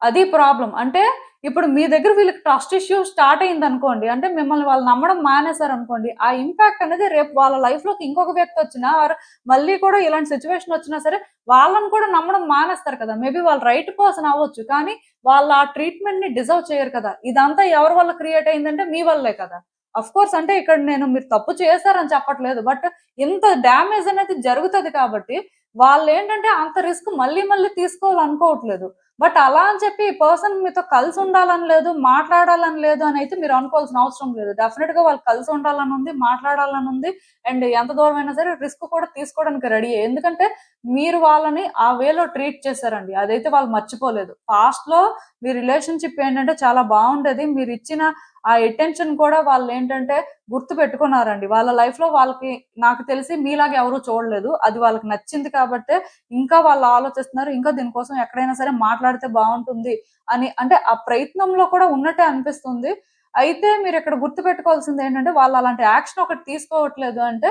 అది ప్రాబ్లం. అంటే ఇప్పుడు మీ దగ్గర వీళ్ళకి ట్రస్ట్ ఇష్యూ స్టార్ట్ అయిందనుకోండి. అంటే మిమ్మల్ని వాళ్ళు నమ్మడం మానేసారనుకోండి. ఆ ఇంపాక్ట్ అనేది రేపు వాళ్ళ లైఫ్‌లోకి ఇంకొక వ్యక్తి వచ్చినా ఆర్ మళ్ళీ కూడా ఇలాంటి సిట్యుయేషన్ వచ్చినా సరే వాళ్ళని కూడా నమ్మడం మానేస్తారు కదా! మేబీ వాళ్ళు రైట్ పర్సన్ అవ్వచ్చు. కానీ వాళ్ళు ఆ ట్రీట్‌మెంట్‌ని డిజర్వ్ చేయరు కదా! ఇదంతా ఎవరి వల్ల క్రియేట్ అయిందంటే మీ వల్లే కదా! ఆఫ్‌కోర్స్ అంటే ఇక్కడ నేను మీరు తప్పు చేశారని చెప్పట్లేదు. బట్ ఇంత డ్యామేజ్ అనేది జరుగుతది కాబట్టి వాళ్ళేంటంటే అంత రిస్క్ మళ్ళీ మళ్ళీ తీసుకోవాలనుకోవట్లేదు. బట్ అలా అని చెప్పి ఈ పర్సన్ మీతో కలిసి ఉండాలని లేదు, మాట్లాడాలని లేదు అనైతే మీరు అనుకోవాల్సిన అవసరం లేదు. డెఫినిట్‌గా వాళ్ళు కలిసి ఉండాలని ఉంది, మాట్లాడాలని ఉంది. అండ్ ఎంత దూరమైనా సరే రిస్క్ కూడా తీసుకోవడానికి రెడీయే. ఎందుకంటే మీరు వాళ్ళని ఆ వేలో ట్రీట్ చేశారండి. అదైతే వాళ్ళు మర్చిపోలేదు. పాస్ట్‌లో మీ రిలేషన్‌షిప్ ఏంటంటే చాలా బావుండేది. మీరిచ్చిన ఆ అటెన్షన్ కూడా వాళ్ళేంటంటే గుర్తుపెట్టుకున్నారండి. వాళ్ళ లైఫ్‌లో వాళ్ళకి నాకు తెలిసి మీలాగా ఎవరు చూడలేదు. అది వాళ్ళకి నచ్చింది కాబట్టే ఇంకా వాళ్ళు ఆలోచిస్తున్నారు. ఇంకా దీనికోసం ఎక్కడైనా సరే మాట్లాడితే బావుంటుంది అని అంటే ఆ ప్రయత్నంలో కూడా ఉన్నట్టే అనిపిస్తుంది. అయితే మీరిక్కడ గుర్తుపెట్టుకోవాల్సిందేంటంటే వాళ్ళు అలాంటి యాక్షన్ ఒకటి తీసుకోవట్లేదు అంటే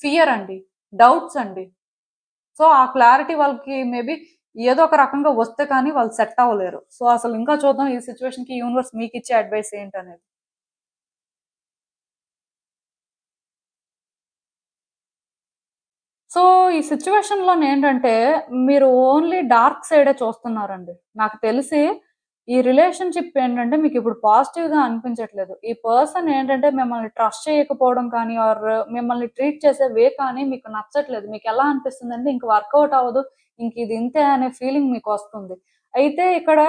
ఫియర్ అండి. డౌట్స్ అండి. సో, ఆ క్లారిటీ వాళ్ళకి మేబీ ఏదో ఒక రకంగా వస్తే కానీ వాళ్ళు సెట్ అవ్వలేరు. సో, అసలు ఇంకా చూద్దాం ఈ సిట్యుయేషన్‌కి యూనివర్స్ మీకిచ్చే అడ్వైస్ ఏంటనేది. సో, ఈ సిట్యుయేషన్‌లోనేంటంటే, మీరు ఓన్లీ డార్క్ సైడే చూస్తున్నారండి. నాకు తెలిసి ఈ రిలేషన్‌షిప్ ఏంటంటే, మీకిప్పుడు పాజిటివ్‌గా అనిపించట్లేదు. ఈ పర్సన్ ఏంటంటే, మిమ్మల్ని ట్రస్ట్ చేయకపోవడం కానీ, ఆర్ మిమ్మల్ని ట్రీట్ చేసే వే కానీ మీకు నచ్చట్లేదు. మీకెలా అనిపిస్తుందంటే, ఇంక వర్కౌట్ అవ్వదు. ఇంకిది ఇంతే అనే ఫీలింగ్ మీకొస్తుంది. అయితే ఇక్కడ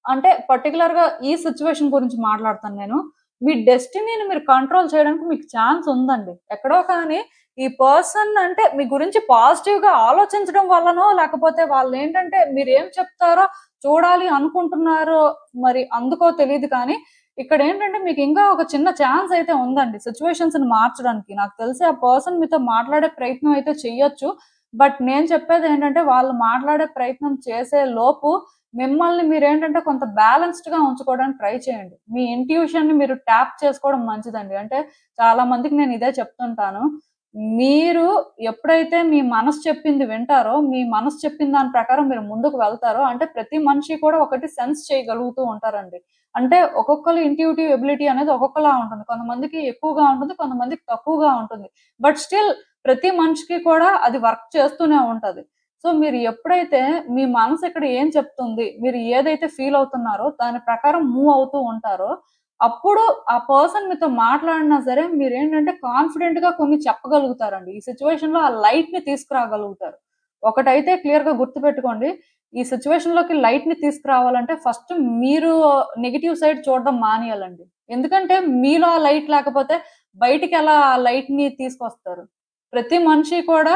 అంటే పర్టిక్యులర్‌గా ఈ సిట్యుయేషన్ గురించి మాట్లాడతాను నేను. మీ డెస్టినీని మీరు కంట్రోల్ చేయడానికి మీకు ఛాన్స్ ఉందండి. ఎక్కడో కానీ ఈ పర్సన్ అంటే మీ గురించి పాజిటివ్‌గా ఆలోచించడం వల్లనో, లేకపోతే వాళ్ళేంటంటే మీరేం చెప్తారో చూడాలి అనుకుంటున్నారో మరి అందుకో తెలీదు కానీ, ఇక్కడేంటంటే మీకింకా ఒక చిన్న ఛాన్స్ అయితే ఉందండి సిట్యుయేషన్స్‌ని మార్చడానికి. నాకు తెలిసి ఆ పర్సన్ మీతో మాట్లాడే ప్రయత్నం అయితే చెయ్యొచ్చు. బట్ నేను చెప్పేదేంటంటే వాళ్ళు మాట్లాడే ప్రయత్నం చేసే లోపు మిమ్మల్ని మీరేంటంటే కొంత బ్యాలెన్స్డ్‌గా ఉంచుకోవడానికి ట్రై చేయండి. మీ ఇంట్యూషన్‌ని మీరు ట్యాప్ చేసుకోవడం మంచిదండి. అంటే చాలా మందికి నేను ఇదే చెప్తుంటాను. మీరు ఎప్పుడైతే మీ మనసు చెప్పింది వింటారో, మీ మనసు చెప్పిన దాని ప్రకారం మీరు ముందుకు వెళ్తారో, అంటే ప్రతి మనిషి కూడా ఒకటి సెన్స్ చేయగలుగుతూ ఉంటారండి. అంటే ఒక్కొక్కళ్ళ ఇంట్యూటివ్ ఎబిలిటీ అనేది ఒక్కొక్కలా ఉంటుంది. కొంతమందికి ఎక్కువగా ఉంటుంది. కొంతమందికి తక్కువగా ఉంటుంది. బట్ స్టిల్ ప్రతి మనిషికి కూడా అది వర్క్ చేస్తూనే ఉంటది. సో, మీరు ఎప్పుడైతే మీ మనసు ఇక్కడ ఏం చెప్తుంది, మీరు ఏదైతే ఫీల్ అవుతున్నారో దాని ప్రకారం మూవ్ అవుతూ ఉంటారో అప్పుడు ఆ పర్సన్ మీతో మాట్లాడినా సరే మీరేంటంటే కాన్ఫిడెంట్‌గా కొన్ని చెప్పగలుగుతారండి. ఈ సిట్యుయేషన్‌లో ఆ లైట్‌ని తీసుకురాగలుగుతారు. ఒకటైతే క్లియర్‌గా గుర్తుపెట్టుకోండి. ఈ సిట్యుయేషన్‌లోకి లైట్‌ని తీసుకురావాలంటే ఫస్ట్ మీరు నెగెటివ్ సైడ్ చూడడం మానేయాలండి. ఎందుకంటే మీలో ఆ లైట్ లేకపోతే బయటికెలా ఆ లైట్‌ని తీసుకొస్తారు? ప్రతి మనిషి కూడా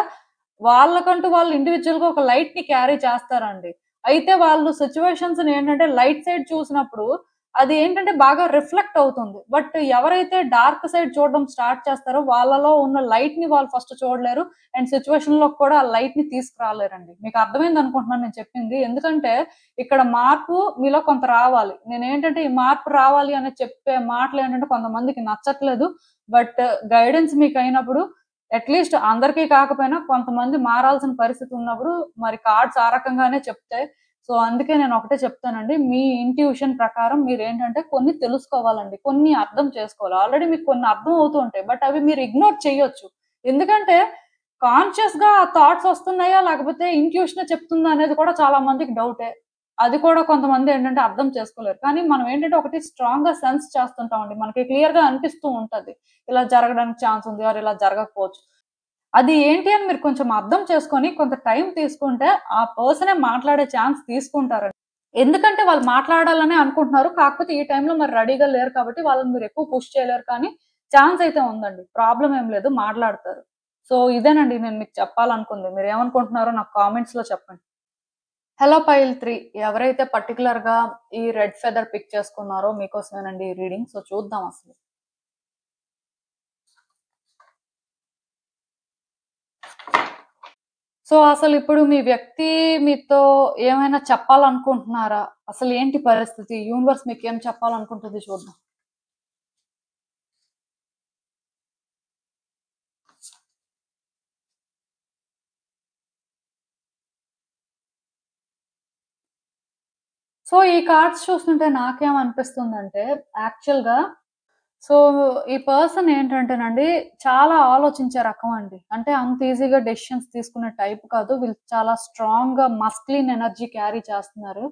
వాళ్ళకంటూ వాళ్ళు ఇండివిడ్యుయల్‌గా ఒక లైట్‌ని క్యారీ చేస్తారండి. అయితే వాళ్ళు సిట్యుయేషన్స్‌ని ఏంటంటే లైట్ సైడ్ చూసినప్పుడు అది ఏంటంటే బాగా రిఫ్లెక్ట్ అవుతుంది. బట్ ఎవరైతే డార్క్ సైడ్ చూడడం స్టార్ట్ చేస్తారో వాళ్ళలో ఉన్న లైట్‌ని వాళ్ళు ఫస్ట్ చూడలేరు. అండ్ సిట్యుయేషన్‌లోకి కూడా ఆ లైట్‌ని తీసుకురాలేరండి. మీకు అర్థమైందనుకుంటున్నాను నేను చెప్పింది. ఎందుకంటే ఇక్కడ మార్పు మీలో కొంత రావాలి. నేనేంటంటే ఈ మార్పు రావాలి అని చెప్పే మాటలేంటంటే కొంతమందికి నచ్చట్లేదు. బట్ గైడెన్స్ మీకయినప్పుడు అట్‌లీస్ట్ అందరికీ కాకపోయినా కొంతమంది మారాల్సిన పరిస్థితి ఉన్నప్పుడు మరి కార్డ్స్ ఆ రకంగానే చెప్తాయి. సో, అందుకే నేనొకటే చెప్తానండి. మీ ఇంట్యూషన్ ప్రకారం మీరేంటంటే కొన్ని తెలుసుకోవాలండి. కొన్ని అర్థం చేసుకోవాలి. ఆల్రెడీ మీకు కొన్ని అర్థం అవుతూ ఉంటాయి. బట్ అవి మీరు ఇగ్నోర్ చేయొచ్చు. ఎందుకంటే కాన్షియస్‌గా ఆ థాట్స్ వస్తున్నాయా? లేకపోతే ఇంట్యూషనే చెప్తుందా అనేది కూడా చాలా మందికి డౌటే. అది కూడా కొంతమందేంటంటే అర్థం చేసుకోలేరు. కానీ మనం ఏంటంటే ఒకటి స్ట్రాంగ్‌గా సెన్స్ చేస్తుంటామండి. మనకి క్లియర్‌గా అనిపిస్తూ ఉంటది. ఇలా జరగడానికి ఛాన్స్ ఉంది. ఆర్ ఇలా జరగకపోవచ్చు. అది ఏంటి అని మీరు కొంచెం అర్థం చేసుకొని కొంత టైం తీసుకుంటే ఆ పర్సనే మాట్లాడే ఛాన్స్ తీసుకుంటారండి. ఎందుకంటే వాళ్ళు మాట్లాడాలనే అనుకుంటున్నారు. కాకపోతే ఈ టైంలో మరి రెడీగా లేరు కాబట్టి వాళ్ళని మీరు ఎక్కువ పుష్ చేయలేరు కానీ ఛాన్స్ అయితే ఉందండి. ప్రాబ్లమ్ ఏం లేదు మాట్లాడతారు. సో, ఇదేనండి నేను మీకు చెప్పాలనుకుంది. మీరేమనుకుంటున్నారో నాకు కామెంట్స్‌లో చెప్పండి. హలో పైల్ 3 ఎవరైతే పర్టిక్యులర్‌గా ఈ రెడ్ ఫెదర్ పిక్ చేసుకున్నారో మీకోసమేనండి ఈ రీడింగ్. సో, చూద్దాం అసలు. సో, అసలిప్పుడు మీ వ్యక్తి మీతో ఏమైనా చెప్పాలనుకుంటున్నారా? అసలేంటి పరిస్థితి? యూనివర్స్ మీకేం చెప్పాలనుకుంటుంది చూద్దాం. సో, ఈ కార్డ్స్ చూస్తుంటే నాకేమనిపిస్తుందంటే యాక్చువల్‌గా సో, ఈ పర్సన్ ఏంటంటేనండి చాలా ఆలోచించే రకం అండి. అంటే అంత ఈజీగా డెసిషన్స్ తీసుకునే టైప్ కాదు. వీళ్ళు చాలా స్ట్రాంగ్‌గా మస్క్యులిన్ ఎనర్జీ క్యారీ చేస్తున్నారు.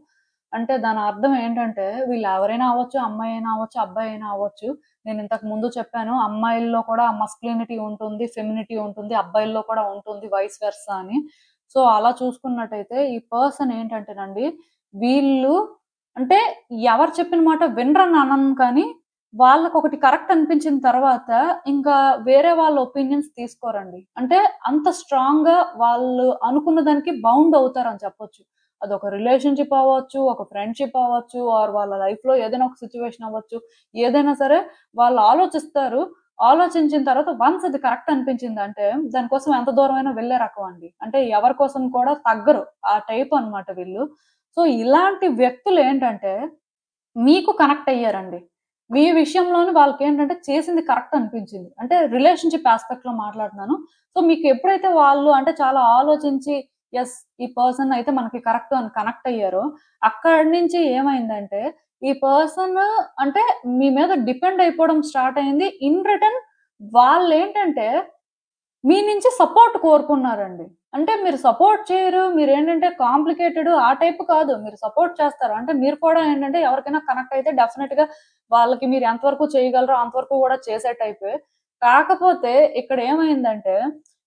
అంటే దాని అర్థం ఏంటంటే వీళ్ళు ఎవరైనా అవ్వచ్చు, అమ్మాయి అయినా అవ్వచ్చు, అబ్బాయి అయినా అవ్వచ్చు. నేను ఇంతకు ముందు చెప్పాను అమ్మాయిల్లో కూడా మస్క్యులినిటీ ఉంటుంది, ఫెమినిటీ ఉంటుంది. అబ్బాయిల్లో కూడా ఉంటుంది వైస్ వెర్సా అని. సో, అలా చూసుకున్నట్టయితే ఈ పర్సన్ ఏంటంటేనండి వీళ్ళు అంటే ఎవరు చెప్పిన మాట వినరని అనను కానీ వాళ్ళకొకటి కరెక్ట్ అనిపించిన తర్వాత, ఇంకా వేరే వాళ్ళ ఒపీనియన్స్ తీసుకోరండి. అంటే అంత స్ట్రాంగ్‌గా వాళ్ళు అనుకున్న దానికి బౌండ్ అవుతారని చెప్పొచ్చు. అదొక రిలేషన్‌షిప్ అవ్వచ్చు, ఒక ఫ్రెండ్‌షిప్ అవ్వచ్చు, ఆర్ వాళ్ళ లైఫ్‌లో ఏదైనా ఒక సిట్యుయేషన్ అవ్వచ్చు. ఏదైనా సరే వాళ్ళు ఆలోచిస్తారు. ఆలోచించిన తర్వాత వన్స్ అది కరెక్ట్ అనిపించిందంటే, దానికోసం ఎంత దూరమైనా వెళ్ళే రకం అండి. అంటే ఎవరి కోసం కూడా తగ్గరు. ఆ టైప్ అన్నమాట వీళ్ళు. సో, ఇలాంటి వ్యక్తులేంటంటే మీకు కనెక్ట్ అయ్యారండి. మీ విషయంలోని వాళ్ళకేంటంటే చేసింది కరెక్ట్ అనిపించింది. అంటే రిలేషన్‌షిప్ యాస్పెక్ట్‌లో మాట్లాడుతున్నాను. సో, మీకు ఎప్పుడైతే వాళ్ళు అంటే చాలా ఆలోచించి యెస్! ఈ పర్సన్ అయితే మనకి కరెక్ట్ అని కనెక్ట్ అయ్యారో, అక్కడి నుంచి ఏమైందంటే ఈ పర్సన్ అంటే మీ మీద డిపెండ్ అయిపోవడం స్టార్ట్ అయింది. ఇన్ రిటర్న్ వాళ్ళేంటంటే మీ నుంచి సపోర్ట్ కోరుకున్నారండి. అంటే మీరు సపోర్ట్ చేయరు. మీరేంటంటే కాంప్లికేటెడ్ ఆ టైప్ కాదు. మీరు సపోర్ట్ చేస్తారు. అంటే మీరు కూడా ఏంటంటే ఎవరికైనా కనెక్ట్ అయితే డెఫినిట్‌గా వాళ్ళకి మీరు ఎంతవరకు చేయగలరో అంతవరకు కూడా చేసే టైపే. కాకపోతే ఇక్కడ ఏమైందంటే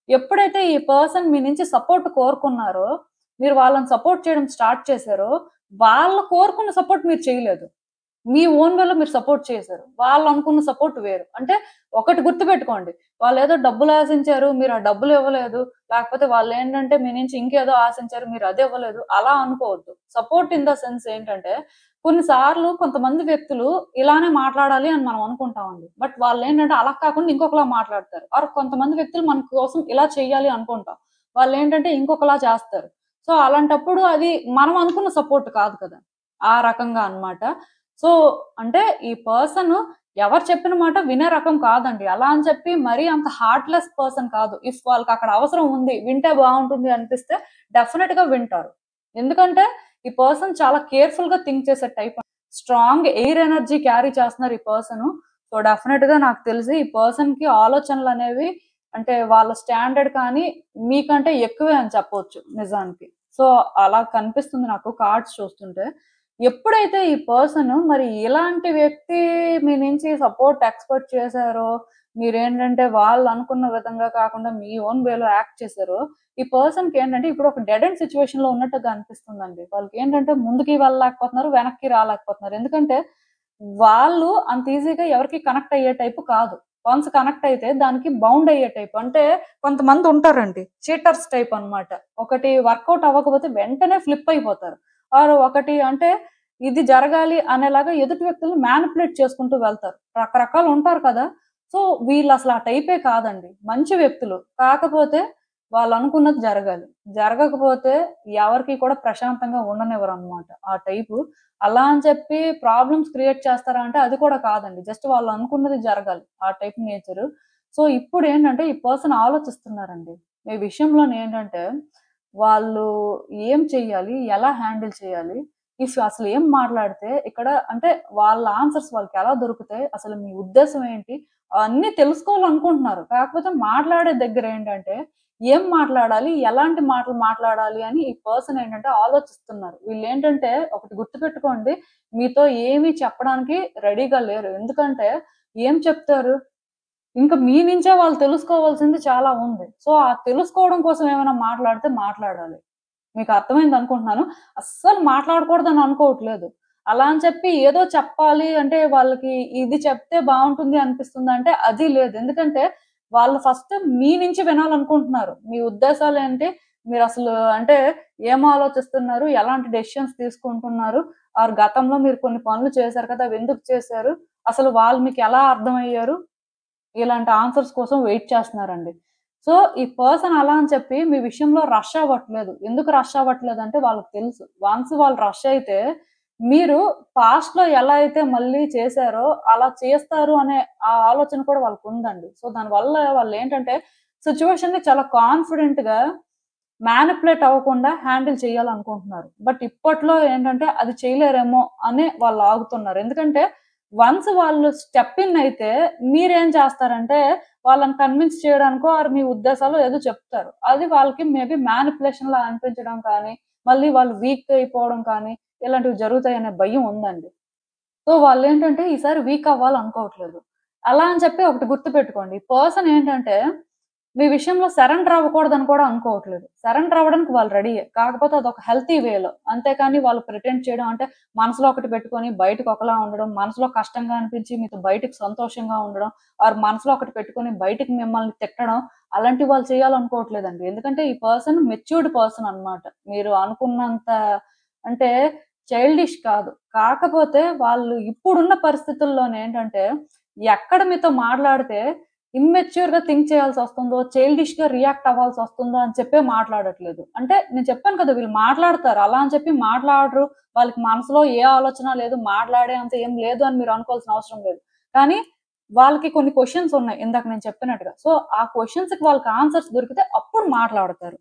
ఎప్పుడైతే ఈ పర్సన్ మీ నుంచి సపోర్ట్ కోరుకున్నారో, మీరు వాళ్ళని సపోర్ట్ చేయడం స్టార్ట్ చేసారో, వాళ్ళు కోరుకున్న సపోర్ట్ మీరు చేయలేదు. మీ ఓన్ వేలో మీరు సపోర్ట్ చేశారు. వాళ్ళనుకున్న సపోర్ట్ వేరు. అంటే ఒకటి గుర్తుపెట్టుకోండి. వాళ్ళేదో డబ్బులు ఆశించారు. మీరు ఆ డబ్బులు ఇవ్వలేదు. లేకపోతే వాళ్ళేంటంటే మీ నుంచి ఇంకేదో ఆశించారు. మీరు అది ఇవ్వలేదు. అలా అనుకోవద్దు. సపోర్ట్ ఇన్ ద సెన్స్ ఏంటంటే కొన్ని సార్లు కొంతమంది వ్యక్తులు ఇలానే మాట్లాడాలి అని మనం అనుకుంటామండి. బట్ వాళ్ళేంటంటే అలా కాకుండా ఇంకొకలా మాట్లాడతారు. ఆర్ కొంతమంది వ్యక్తులు మన కోసం ఇలా చేయాలి అనుకుంటాం. వాళ్ళేంటంటే ఇంకొకలా చేస్తారు. సో, అలాంటప్పుడు అది మనం అనుకున్న సపోర్ట్ కాదు కదా! ఆ రకంగా అన్నమాట. సో, అంటే ఈ పర్సన్ ఎవరు చెప్పిన మాట వినే రకం కాదండి. అలా అని చెప్పి మరీ అంత హార్ట్‌లెస్ పర్సన్ కాదు. ఇఫ్ వాళ్ళకక్కడ అవసరం ఉంది, వింటే బావుంటుంది అనిపిస్తే డెఫినిట్‌గా వింటారు. ఎందుకంటే ఈ పర్సన్ చాలా కేర్‌ఫుల్‌గా థింక్ చేసే type. Strong air energy carry చేస్తున్నారు ఈ పర్సను. సో, డెఫినిట్‌గా నాకు తెలిసి ఈ పర్సన్‌కి ఆలోచనలనేవి అంటే వాళ్ళ స్టాండర్డ్ కానీ మీకంటే ఎక్కువే అని చెప్పొచ్చు నిజానికి. సో, అలా కనిపిస్తుంది నాకు కార్డ్స్ చూస్తుంటే. ఎప్పుడైతే ఈ పర్సన్ మరి ఇలాంటి వ్యక్తి మీ నుంచి సపోర్ట్ ఎక్స్‌పెక్ట్ చేసారో, మీరేంటంటే వాళ్ళనుకున్న విధంగా కాకుండా మీ ఓన్ వేలో యాక్ట్ చేసారో, ఈ పర్సన్‌కేంటంటే ఇప్పుడు ఒక డెడ్ ఎండ్ సిట్యుయేషన్‌లో ఉన్నట్టుగా అనిపిస్తుందండి. వాళ్ళకేంటంటే ముందుకి వెళ్ళలేకపోతున్నారు, వెనక్కి రాలేకపోతున్నారు. ఎందుకంటే వాళ్ళు అంత ఈజీగా ఎవరికీ కనెక్ట్ అయ్యే టైప్ కాదు. వన్స్ కనెక్ట్ అయితే దానికి బౌండ్ అయ్యే టైప్. అంటే కొంతమంది ఉంటారండి. చీటర్స్ టైప్ అన్నమాట. ఒకటి వర్కౌట్ అవ్వకపోతే వెంటనే ఫ్లిప్ అయిపోతారు. ఆర్ ఒకటి అంటే ఇది జరగాలి అనేలాగా ఎదుటి వ్యక్తులను మ్యానిపులేట్ చేసుకుంటూ వెళ్తారు. రకరకాలు ఉంటారు కదా! సో, వీళ్ళసలు ఆ టైపే కాదండి. మంచి వ్యక్తులు. కాకపోతే వాళ్ళనుకున్నది జరగాలి. జరగకపోతే ఎవరికీ కూడా ప్రశాంతంగా ఉండనివ్వరనమాట ఆ టైపు. అలా అని చెప్పి ప్రాబ్లమ్స్ క్రియేట్ చేస్తారా అంటే అది కూడా కాదండి. జస్ట్ వాళ్ళనుకున్నది జరగాలి. ఆ టైప్ నేచరు. సో, ఇప్పుడేంటంటే ఈ పర్సన్ ఆలోచిస్తున్నారండి. ఈ విషయంలోనేంటంటే వాళ్ళు ఏం చెయ్యాలి? ఎలా హ్యాండిల్ చేయాలి? ఇఫ్ అసలు ఏం మాట్లాడితే ఇక్కడ అంటే వాళ్ళ ఆన్సర్స్ వాళ్ళకెలా దొరుకుతాయి? అసలు మీ ఉద్దేశ్యం ఏంటి? అన్నీ తెలుసుకోవాలనుకుంటున్నారు. కాకపోతే మాట్లాడే దగ్గరేంటంటే ఏం మాట్లాడాలి? ఎలాంటి మాటలు మాట్లాడాలి? అని ఈ పర్సన్ ఏంటంటే ఆలోచిస్తున్నారు. వీళ్ళేంటంటే ఒకటి గుర్తుపెట్టుకోండి. మీతో ఏమి చెప్పడానికి రెడీగా లేరు. ఎందుకంటే ఏం చెప్తారు? ఇంక మీ నుంచే వాళ్ళు తెలుసుకోవాల్సింది చాలా ఉంది. సో, ఆ తెలుసుకోవడం కోసం ఏమైనా మాట్లాడితే మాట్లాడాలి. మీకు అర్థమైందనుకుంటున్నాను. అస్సలు మాట్లాడకూడదని అనుకోవట్లేదు. అలా అని చెప్పి ఏదో చెప్పాలి అంటే వాళ్ళకి ఇది చెప్తే బావుంటుంది అనిపిస్తుందంటే అది లేదు. ఎందుకంటే వాళ్ళు ఫస్ట్ మీ నుంచి వినాలనుకుంటున్నారు. మీ ఉద్దేశాలేంటి? మీరసలు అంటే ఏం ఆలోచిస్తున్నారు? ఎలాంటి డెసిషన్స్ తీసుకుంటున్నారు? ఆర్ గతంలో మీరు కొన్ని పనులు చేశారు కదా! అవెందుకు చేశారు? అసలు వాళ్ళు మీకెలా అర్థమయ్యారు? ఇలాంటి ఆన్సర్స్ కోసం వెయిట్ చేస్తున్నారండి. సో, ఈ పర్సన్ అలా అని చెప్పి మీ విషయంలో రష్ అవ్వట్లేదు. ఎందుకు రష్ అవ్వట్లేదంటే వాళ్ళకి తెలుసు. వన్స్ వాళ్ళు రష్ అయితే మీరు పాస్ట్‌లో ఎలా అయితే మళ్ళీ చేశారో అలా చేస్తారు అనే ఆ ఆలోచన కూడా వాళ్ళకుందండి. సో, దానివల్ల వాళ్ళేంటంటే సిట్యుయేషన్‌ని చాలా కాన్ఫిడెంట్‌గా మ్యానిపులేట్ అవ్వకుండా హ్యాండిల్ చేయాలనుకుంటున్నారు. బట్ ఇప్పట్లో ఏంటంటే అది చేయలేరేమో అని వాళ్ళు ఆగుతున్నారు. ఎందుకంటే వన్స్ వాళ్ళు స్టెప్ ఇన్ అయితే మీరేం చేస్తారంటే వాళ్ళని కన్విన్స్ చేయడానికో ఆర్ మీ ఉద్దేశాలు ఏదో చెప్తారు. అది వాళ్ళకి మేబీ మ్యానిపులేషన్ లా అనిపించడం కానీ, మళ్ళీ వాళ్ళు వీక్ అయిపోవడం కానీ ఇలాంటివి జరుగుతాయనే భయం ఉందండి. సో వాళ్ళేంటంటే ఈసారి వీక్ అవ్వాలనుకోవట్లేదు. అలా అని చెప్పి ఒకటి గుర్తుపెట్టుకోండి. పర్సన్ ఏంటంటే మీ విషయంలో సరెండర్ అవ్వకూడదని కూడా అనుకోవట్లేదు. సరెండర్ అవ్వడానికి వాళ్ళు రెడీయే. కాకపోతే అదొక హెల్తీ వేలో. అంతేకాని వాళ్ళు ప్రిటెండ్ చేయడం అంటే మనసులో ఒకటి పెట్టుకొని బయటకి ఒకలా ఉండడం, మనసులో కష్టంగా అనిపించి మీతో బయటకి సంతోషంగా ఉండడం, ఆర్ మనసులో ఒకటి పెట్టుకొని బయటికి మిమ్మల్ని తిట్టడం అలాంటివి వాళ్ళు చేయాలనుకోవట్లేదండి. ఎందుకంటే ఈ పర్సన్ మెచ్యూర్డ్ పర్సన్ అన్నమాట. మీరు అనుకున్నంత అంటే చైల్డిష్ కాదు. కాకపోతే వాళ్ళు ఇప్పుడున్న పరిస్థితుల్లోనేంటంటే ఎక్కడ మీతో మాట్లాడితే ఇమ్మెచ్యూర్‌గా థింక్ చేయాల్సొస్తుందో, చైల్డిష్‌గా రియాక్ట్ అవ్వాల్సొస్తుందో అని చెప్పే మాట్లాడట్లేదు. అంటే నేను చెప్పాను కదా! వీళ్ళు మాట్లాడతారు. అలా అని చెప్పి మాట్లాడరు. వాళ్ళకి మనసులో ఏ ఆలోచన లేదు. మాట్లాడే అంత ఏం లేదు అని మీరు అనుకోవాల్సిన అవసరం లేదు. కానీ వాళ్ళకి కొన్ని క్వెషన్స్ ఉన్నాయి. ఇందాక నేను చెప్పినట్టుగా. సో, ఆ క్వెషన్స్‌కి వాళ్ళకి ఆన్సర్స్ దొరికితే అప్పుడు మాట్లాడతారు.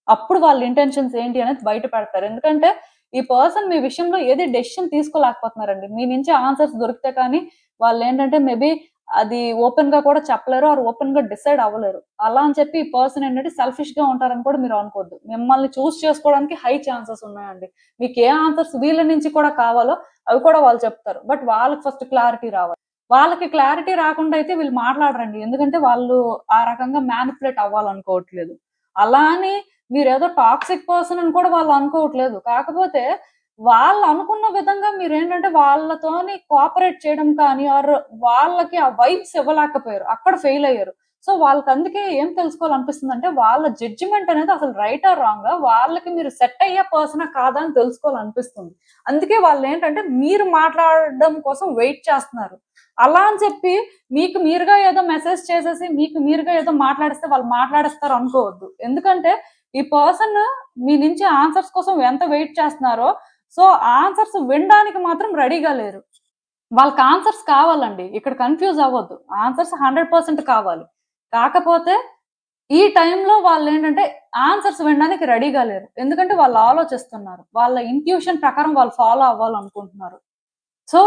అప్పుడు వాళ్ళ ఇంటెన్షన్స్ ఏంటి అనేది బయట పెడతారు. ఎందుకంటే ఈ పర్సన్ మీ విషయంలో ఏది డెసిషన్ తీసుకోలేకపోతున్నారండి. మీ నుంచి ఆన్సర్స్ దొరికితే కానీ వాళ్ళేంటంటే మేబీ అది ఓపెన్‌గా కూడా చెప్పలేరు. ఆర్ ఓపెన్‌గా డిసైడ్ అవ్వలేరు. అలా అని చెప్పి ఈ పర్సన్ ఏంటంటే సెల్ఫిష్‌గా ఉంటారని కూడా మీరు అనుకోవద్దు. మిమ్మల్ని చూజ్ చేసుకోవడానికి హై ఛాన్సెస్ ఉన్నాయండి. మీకు ఏ ఆన్సర్స్ వీళ్ళ నుంచి కూడా కావాలో అవి కూడా వాళ్ళు చెప్తారు. బట్ వాళ్ళకి ఫస్ట్ క్లారిటీ రావాలి. వాళ్ళకి క్లారిటీ రాకుండా అయితే వీళ్ళు మాట్లాడరండి. ఎందుకంటే వాళ్ళు ఆ రకంగా మ్యానిపులేట్ అవ్వాలనుకోవట్లేదు. అలా అని మీరేదో టాక్సిక్ పర్సన్ అని కూడా వాళ్ళు అనుకోవట్లేదు. కాకపోతే వాళ్ళు అనుకున్న విధంగా మీరేంటంటే వాళ్ళతోని కోఆపరేట్ చేయడం కానీ ఆర్ వాళ్ళకి ఆ వైబ్స్ ఇవ్వలేకపోయారు. అక్కడ ఫెయిల్ అయ్యారు. సో వాళ్ళకందుకే ఏం తెలుసుకోవాలనిపిస్తుందంటే వాళ్ళ జడ్జిమెంట్ అనేది అసలు రైటా రాంగా వాళ్ళకి మీరు సెట్ అయ్యే పర్సనా కాదా అని తెలుసుకోవాలనిపిస్తుంది. అందుకే వాళ్ళేంటంటే మీరు మాట్లాడడం కోసం వెయిట్ చేస్తున్నారు. అలా అని చెప్పి మీకు మీరుగా ఏదో మెసేజ్ చేసేసి మీకు మీరుగా ఏదో మాట్లాడిస్తే వాళ్ళు మాట్లాడేస్తారు అనుకోవద్దు. ఎందుకంటే ఈ పర్సన్ మీ నుంచి ఆన్సర్స్ కోసం ఎంత వెయిట్ చేస్తున్నారో సో ఆన్సర్స్ వినడానికి మాత్రం రెడీగా లేరు. వాళ్ళకి ఆన్సర్స్ కావాలండి. ఇక్కడ కన్‌ఫ్యూజ్ అవ్వొద్దు. ఆన్సర్స్ 100% కావాలి. కాకపోతే ఈ టైంలో వాళ్ళేంటంటే ఆన్సర్స్ వినడానికి రెడీగా లేరు. ఎందుకంటే వాళ్ళు ఆలోచిస్తున్నారు. వాళ్ళ ఇంట్యూషన్ ప్రకారం వాళ్ళు ఫాలో అవ్వాలనుకుంటున్నారు. సో,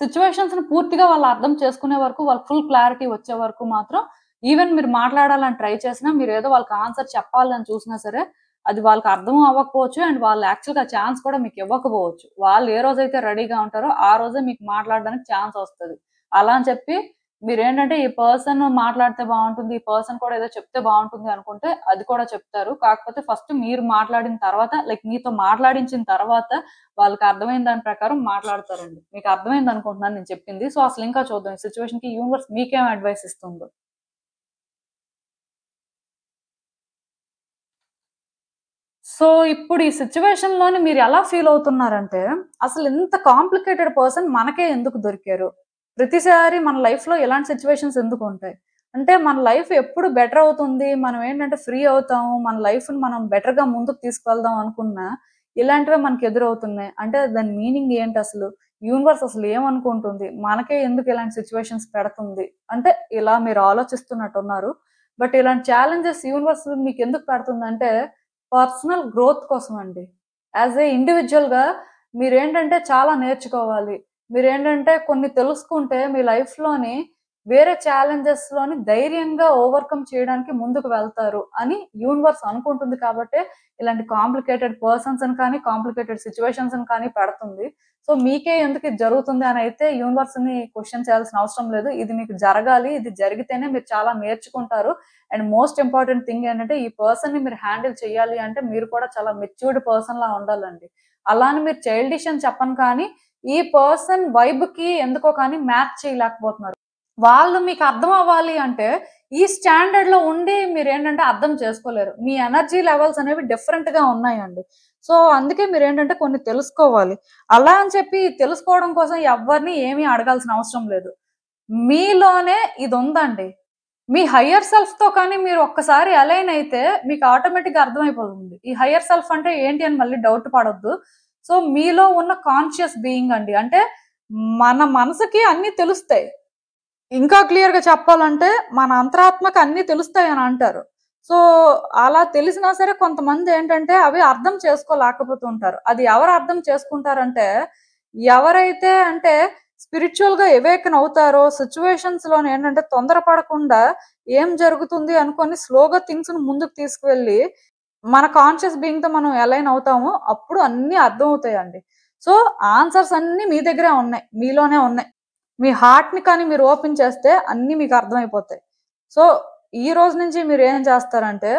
సిట్యుయేషన్స్‌ని పూర్తిగా వాళ్ళు అర్థం చేసుకునే వరకు, వాళ్ళకి ఫుల్ క్లారిటీ వచ్చే వరకు మాత్రం ఈవెన్ మీరు మాట్లాడాలని ట్రై చేసినా, మీరేదో వాళ్ళకి ఆన్సర్ చెప్పాలని చూసినా సరే, అది వాళ్ళకి అర్థం అవ్వకపోవచ్చు. అండ్ వాళ్ళు యాక్చువల్‌గా ఛాన్స్ కూడా మీకు ఇవ్వకపోవచ్చు. వాళ్ళు ఏ రోజైతే రెడీగా ఉంటారో, ఆ రోజే మీకు మాట్లాడడానికి ఛాన్స్ వస్తది. అలా అని చెప్పి మీరేంటంటే ఈ పర్సన్ మాట్లాడితే బావుంటుంది, ఈ పర్సన్ కూడా ఏదో చెప్తే బావుంటుంది అనుకుంటే అది కూడా చెప్తారు. కాకపోతే ఫస్ట్ మీరు మాట్లాడిన తర్వాత లైక్ మీతో మాట్లాడించిన తర్వాత వాళ్ళకి అర్థమైన దాని ప్రకారం మాట్లాడతారండి. మీకు అర్థమైంది అనుకుంటున్నాను నేను చెప్పింది. సో, అసలు ఇంకా చూద్దాం ఈ సిట్యుయేషన్‌కి యూనివర్స్ మీకేం అడ్వైస్ ఇస్తుందో. సో, ఇప్పుడు ఈ సిట్యుయేషన్‌లోని మీరు ఎలా ఫీల్ అవుతున్నారంటే, అసలు ఇంత కాంప్లికేటెడ్ పర్సన్ మనకే ఎందుకు దొరికారు? ప్రతిసారి మన లైఫ్‌లో ఇలాంటి సిట్యుయేషన్స్ ఎందుకుంటాయి? అంటే మన లైఫ్ ఎప్పుడు బెటర్ అవుతుంది. మనం ఏంటంటే ఫ్రీ అవుతాము. మన లైఫ్‌ని మనం బెటర్‌గా ముందుకు తీసుకెళ్దాం అనుకున్నా, ఇలాంటివే మనకు ఎదురవుతున్నాయి. అంటే దాని మీనింగ్ ఏంటసలు? యూనివర్స్ అసలు ఏమనుకుంటుంది? మనకే ఎందుకు ఇలాంటి సిట్యుయేషన్స్ పెడుతుంది? అంటే ఇలా మీరు ఆలోచిస్తున్నట్టున్నారు. బట్ ఇలాంటి ఛాలెంజెస్ యూనివర్స్ మీకెందుకు పెడుతుందంటే పర్సనల్ గ్రోత్ కోసమండి. యాస్ ఎ ఇండివిడ్యుయల్‌గా మీరేంటంటే చాలా నేర్చుకోవాలి. మీరేంటంటే కొన్ని తెలుసుకుంటే మీ లైఫ్‌లోని వేరే ఛాలెంజెస్‌లోని ధైర్యంగా ఓవర్‌కమ్ చేయడానికి ముందుకు వెళ్తారు అని యూనివర్స్ అనుకుంటుంది కాబట్టే ఇలాంటి కాంప్లికేటెడ్ పర్సన్స్‌ని కానీ, కాంప్లికేటెడ్ సిట్యుయేషన్స్‌ని కానీ పెడుతుంది. సో, మీకే ఎందుకు ఇది జరుగుతుంది అనైతే యూనివర్స్‌ని క్వెషన్ చేయాల్సిన అవసరం లేదు. ఇది మీకు జరగాలి. ఇది జరిగితేనే మీరు చాలా నేర్చుకుంటారు. అండ్ మోస్ట్ ఇంపార్టెంట్ థింగ్ ఏంటంటే ఈ పర్సన్‌ని మీరు హ్యాండిల్ చేయాలి అంటే మీరు కూడా చాలా మెచ్యూర్డ్ పర్సన్‌లా ఉండాలండి. అలా అని మీరు చైల్డిష్ అని చెప్పను కానీ, ఈ పర్సన్ వైబ్‌కి ఎందుకో కానీ మ్యాచ్ చేయలేకపోతున్నారు. వాళ్ళు మీకు అర్థం అవ్వాలి అంటే ఈ స్టాండర్డ్‌లో ఉండి మీరేంటంటే అర్థం చేసుకోలేరు. మీ ఎనర్జీ లెవెల్స్ అనేవి డిఫరెంట్‌గా ఉన్నాయండి. సో, అందుకే మీరేంటంటే కొన్ని తెలుసుకోవాలి. అలా అని చెప్పి తెలుసుకోవడం కోసం ఎవ్వరిని ఏమీ అడగాల్సిన అవసరం లేదు. మీలోనే ఇదుందండి. మీ హయ్యర్ సెల్ఫ్‌తో కానీ మీరు ఒక్కసారి అలైన్ అయితే మీకు ఆటోమేటిక్‌గా అర్థమైపోతుంది. ఈ హయ్యర్ సెల్ఫ్ అంటే ఏంటి అని మళ్ళీ డౌట్ పడొద్దు. సో, మీలో ఉన్న కాన్షియస్ బీయింగ్ అండి. అంటే మన మనసుకి అన్నీ తెలుస్తాయి. ఇంకా క్లియర్‌గా చెప్పాలంటే మన అంతరాత్మకి అన్నీ తెలుస్తాయని అంటారు. సో, అలా తెలిసినా సరే కొంతమంది ఏంటంటే అవి అర్థం చేసుకోలేకపోతూ ఉంటారు. అది ఎవరు అర్థం చేసుకుంటారంటే, ఎవరైతే అంటే స్పిరిచ్యువల్‌గా ఎవేకెన్ అవుతారో సిట్యుయేషన్స్‌లోని ఏంటంటే తొందరపడకుండా ఏం జరుగుతుంది అనుకోని స్లోగా థింగ్స్‌ని ముందుకు తీసుకువెళ్ళి, మన కాన్షియస్ బీయింగ్‌తో మనం అలైన్ అవుతామో అప్పుడు అన్నీ అర్థమవుతాయండి. సో, ఆన్సర్స్ అన్నీ మీ దగ్గరే ఉన్నాయి. మీలోనే ఉన్నాయి. మీ హార్ట్‌ని కానీ మీరు ఓపెన్ చేస్తే అన్నీ మీకు అర్థమైపోతాయి. సో, ఈ రోజు నుంచి మీరేం చేస్తారంటే,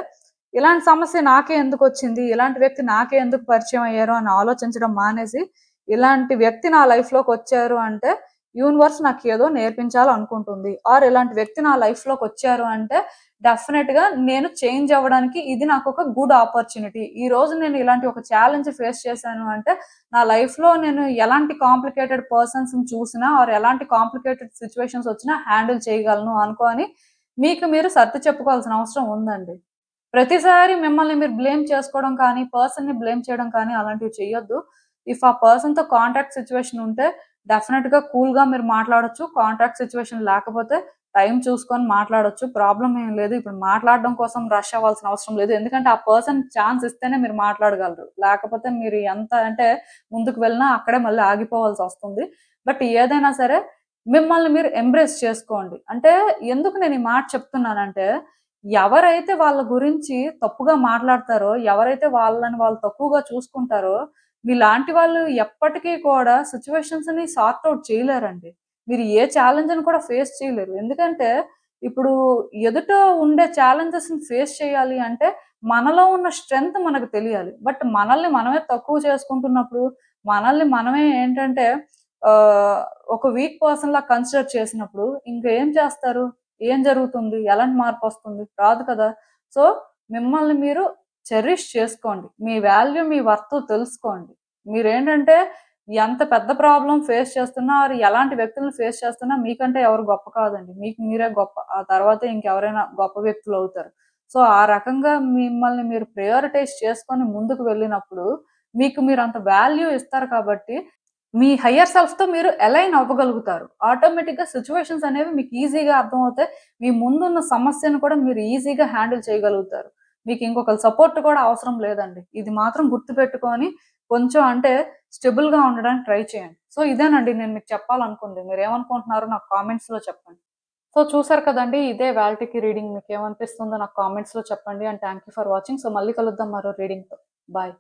ఇలాంటి సమస్య నాకే ఎందుకొచ్చింది? ఇలాంటి వ్యక్తి నాకే ఎందుకు పరిచయం అయ్యారు? అని ఆలోచించడం మానేసి, ఇలాంటి వ్యక్తి నా లైఫ్‌లోకొచ్చారు అంటే, యూనివర్స్ నాకేదో నేర్పించాలనుకుంటుంది. ఆర్ ఇలాంటి వ్యక్తి నా లైఫ్‌లోకొచ్చారు అంటే, డెఫినెట్‌గా నేను చేంజ్ అవ్వడానికి ఇది నాకొక గుడ్ ఆపర్చునిటీ. ఈరోజు నేను ఇలాంటి ఒక ఛాలెంజ్ ఫేస్ చేశాను అంటే, నా లైఫ్‌లో నేను ఎలాంటి కాంప్లికేటెడ్ పర్సన్స్‌ని చూసినా ఆర్ ఎలాంటి కాంప్లికేటెడ్ సిట్యుయేషన్స్ వచ్చినా హ్యాండిల్ చేయగలను అనుకోని మీకు మీరు సర్ది చెప్పుకోవాల్సిన అవసరం ఉందండి. ప్రతిసారి మిమ్మల్ని మీరు బ్లేమ్ చేసుకోవడం కానీ, పర్సన్‌ని బ్లేమ్ చేయడం కానీ అలాంటివి చెయ్యొద్దు. ఇఫ్ ఆ పర్సన్‌తో కాంటాక్ట్ సిట్యుయేషన్ ఉంటే డెఫినిట్‌గా కూల్‌గా మీరు మాట్లాడొచ్చు. కాంటాక్ట్ సిట్యుయేషన్ లేకపోతే టైం చూసుకొని మాట్లాడొచ్చు. ప్రాబ్లమ్ ఏం లేదు. ఇప్పుడు మాట్లాడడం కోసం రష్ అవ్వాల్సిన అవసరం లేదు. ఎందుకంటే ఆ పర్సన్ ఛాన్స్ ఇస్తేనే మీరు మాట్లాడగలరు. లేకపోతే మీరు ఎంత అంటే ముందుకు వెళ్ళినా అక్కడే మళ్ళీ ఆగిపోవాల్సొస్తుంది. బట్ ఏదైనా సరే మిమ్మల్ని మీరు ఎంబ్రేస్ చేసుకోండి. అంటే ఎందుకు నేను ఈ మాట చెప్తున్నానంటే, ఎవరైతే వాళ్ళ గురించి తప్పుగా మాట్లాడతారో, ఎవరైతే వాళ్ళని వాళ్ళు తక్కువగా చూసుకుంటారో, మీలాంటి వాళ్ళు ఎప్పటికీ కూడా సిట్యుయేషన్స్‌ని సార్ట్ ఔట్ చేయలేరండి. మీరు ఏ ఛాలెంజ్‌ని కూడా ఫేస్ చేయలేరు. ఎందుకంటే, ఇప్పుడు ఎదుట ఉండే ఛాలెంజెస్‌ని ఫేస్ చేయాలి అంటే, మనలో ఉన్న స్ట్రెంగ్త్ మనకు తెలియాలి. బట్ మనల్ని మనమే తక్కువ చేసుకుంటున్నప్పుడు, మనల్ని మనమే ఏంటంటే ఆహ్, ఒక వీక్ పర్సన్‌లా కన్సిడర్ చేసినప్పుడు ఇంకేం చేస్తారు? ఏం జరుగుతుంది? ఎలాంటి మార్పొస్తుంది? రాదు కదా! సో, మిమ్మల్ని మీరు చెరిష్ చేసుకోండి. మీ వాల్యూ, మీ వర్త్ తెలుసుకోండి. మీరేంటంటే ఎంత పెద్ద ప్రాబ్లమ్ ఫేస్ చేస్తున్నా ఆర్ ఎలాంటి వ్యక్తులను ఫేస్ చేస్తున్నా మీకంటే ఎవరు గొప్ప కాదండి. మీకు మీరే గొప్ప. ఆ తర్వాతే ఇంకెవరైనా గొప్ప వ్యక్తులవుతారు. సో, ఆ రకంగా మిమ్మల్ని మీరు ప్రయారిటైజ్ చేసుకొని ముందుకు వెళ్ళినప్పుడు మీకు మీరంత వాల్యూ ఇస్తారు కాబట్టి మీ హైయర్ సెల్ఫ్‌తో మీరు అలైన్ అవ్వగలుగుతారు. ఆటోమేటిక్‌గా సిట్యుయేషన్స్ అనేవి మీకు ఈజీగా అర్థమవుతాయి. మీ ముందున్న సమస్యను కూడా మీరు ఈజీగా హ్యాండిల్ చేయగలుగుతారు. మీకు ఇంకొకళ్ళ సపోర్ట్ కూడా అవసరం లేదండి. ఇది మాత్రం గుర్తుపెట్టుకొని కొంచెం అంటే స్టెబుల్‌గా ఉండడానికి ట్రై చేయండి. సో, ఇదేనండి నేను మీకు చెప్పాలనుకుంది. మీరేమనుకుంటున్నారో నాకు కామెంట్స్‌లో చెప్పండి. సో, చూసారు కదండీ! ఇదే వాల్టికి రీడింగ్ మీకేమనిపిస్తుందో నాకు కామెంట్స్‌లో చెప్పండి. And thank you for watching. So, మళ్ళీ కలుద్దాం మరో రీడింగ్‌తో. బాయ్.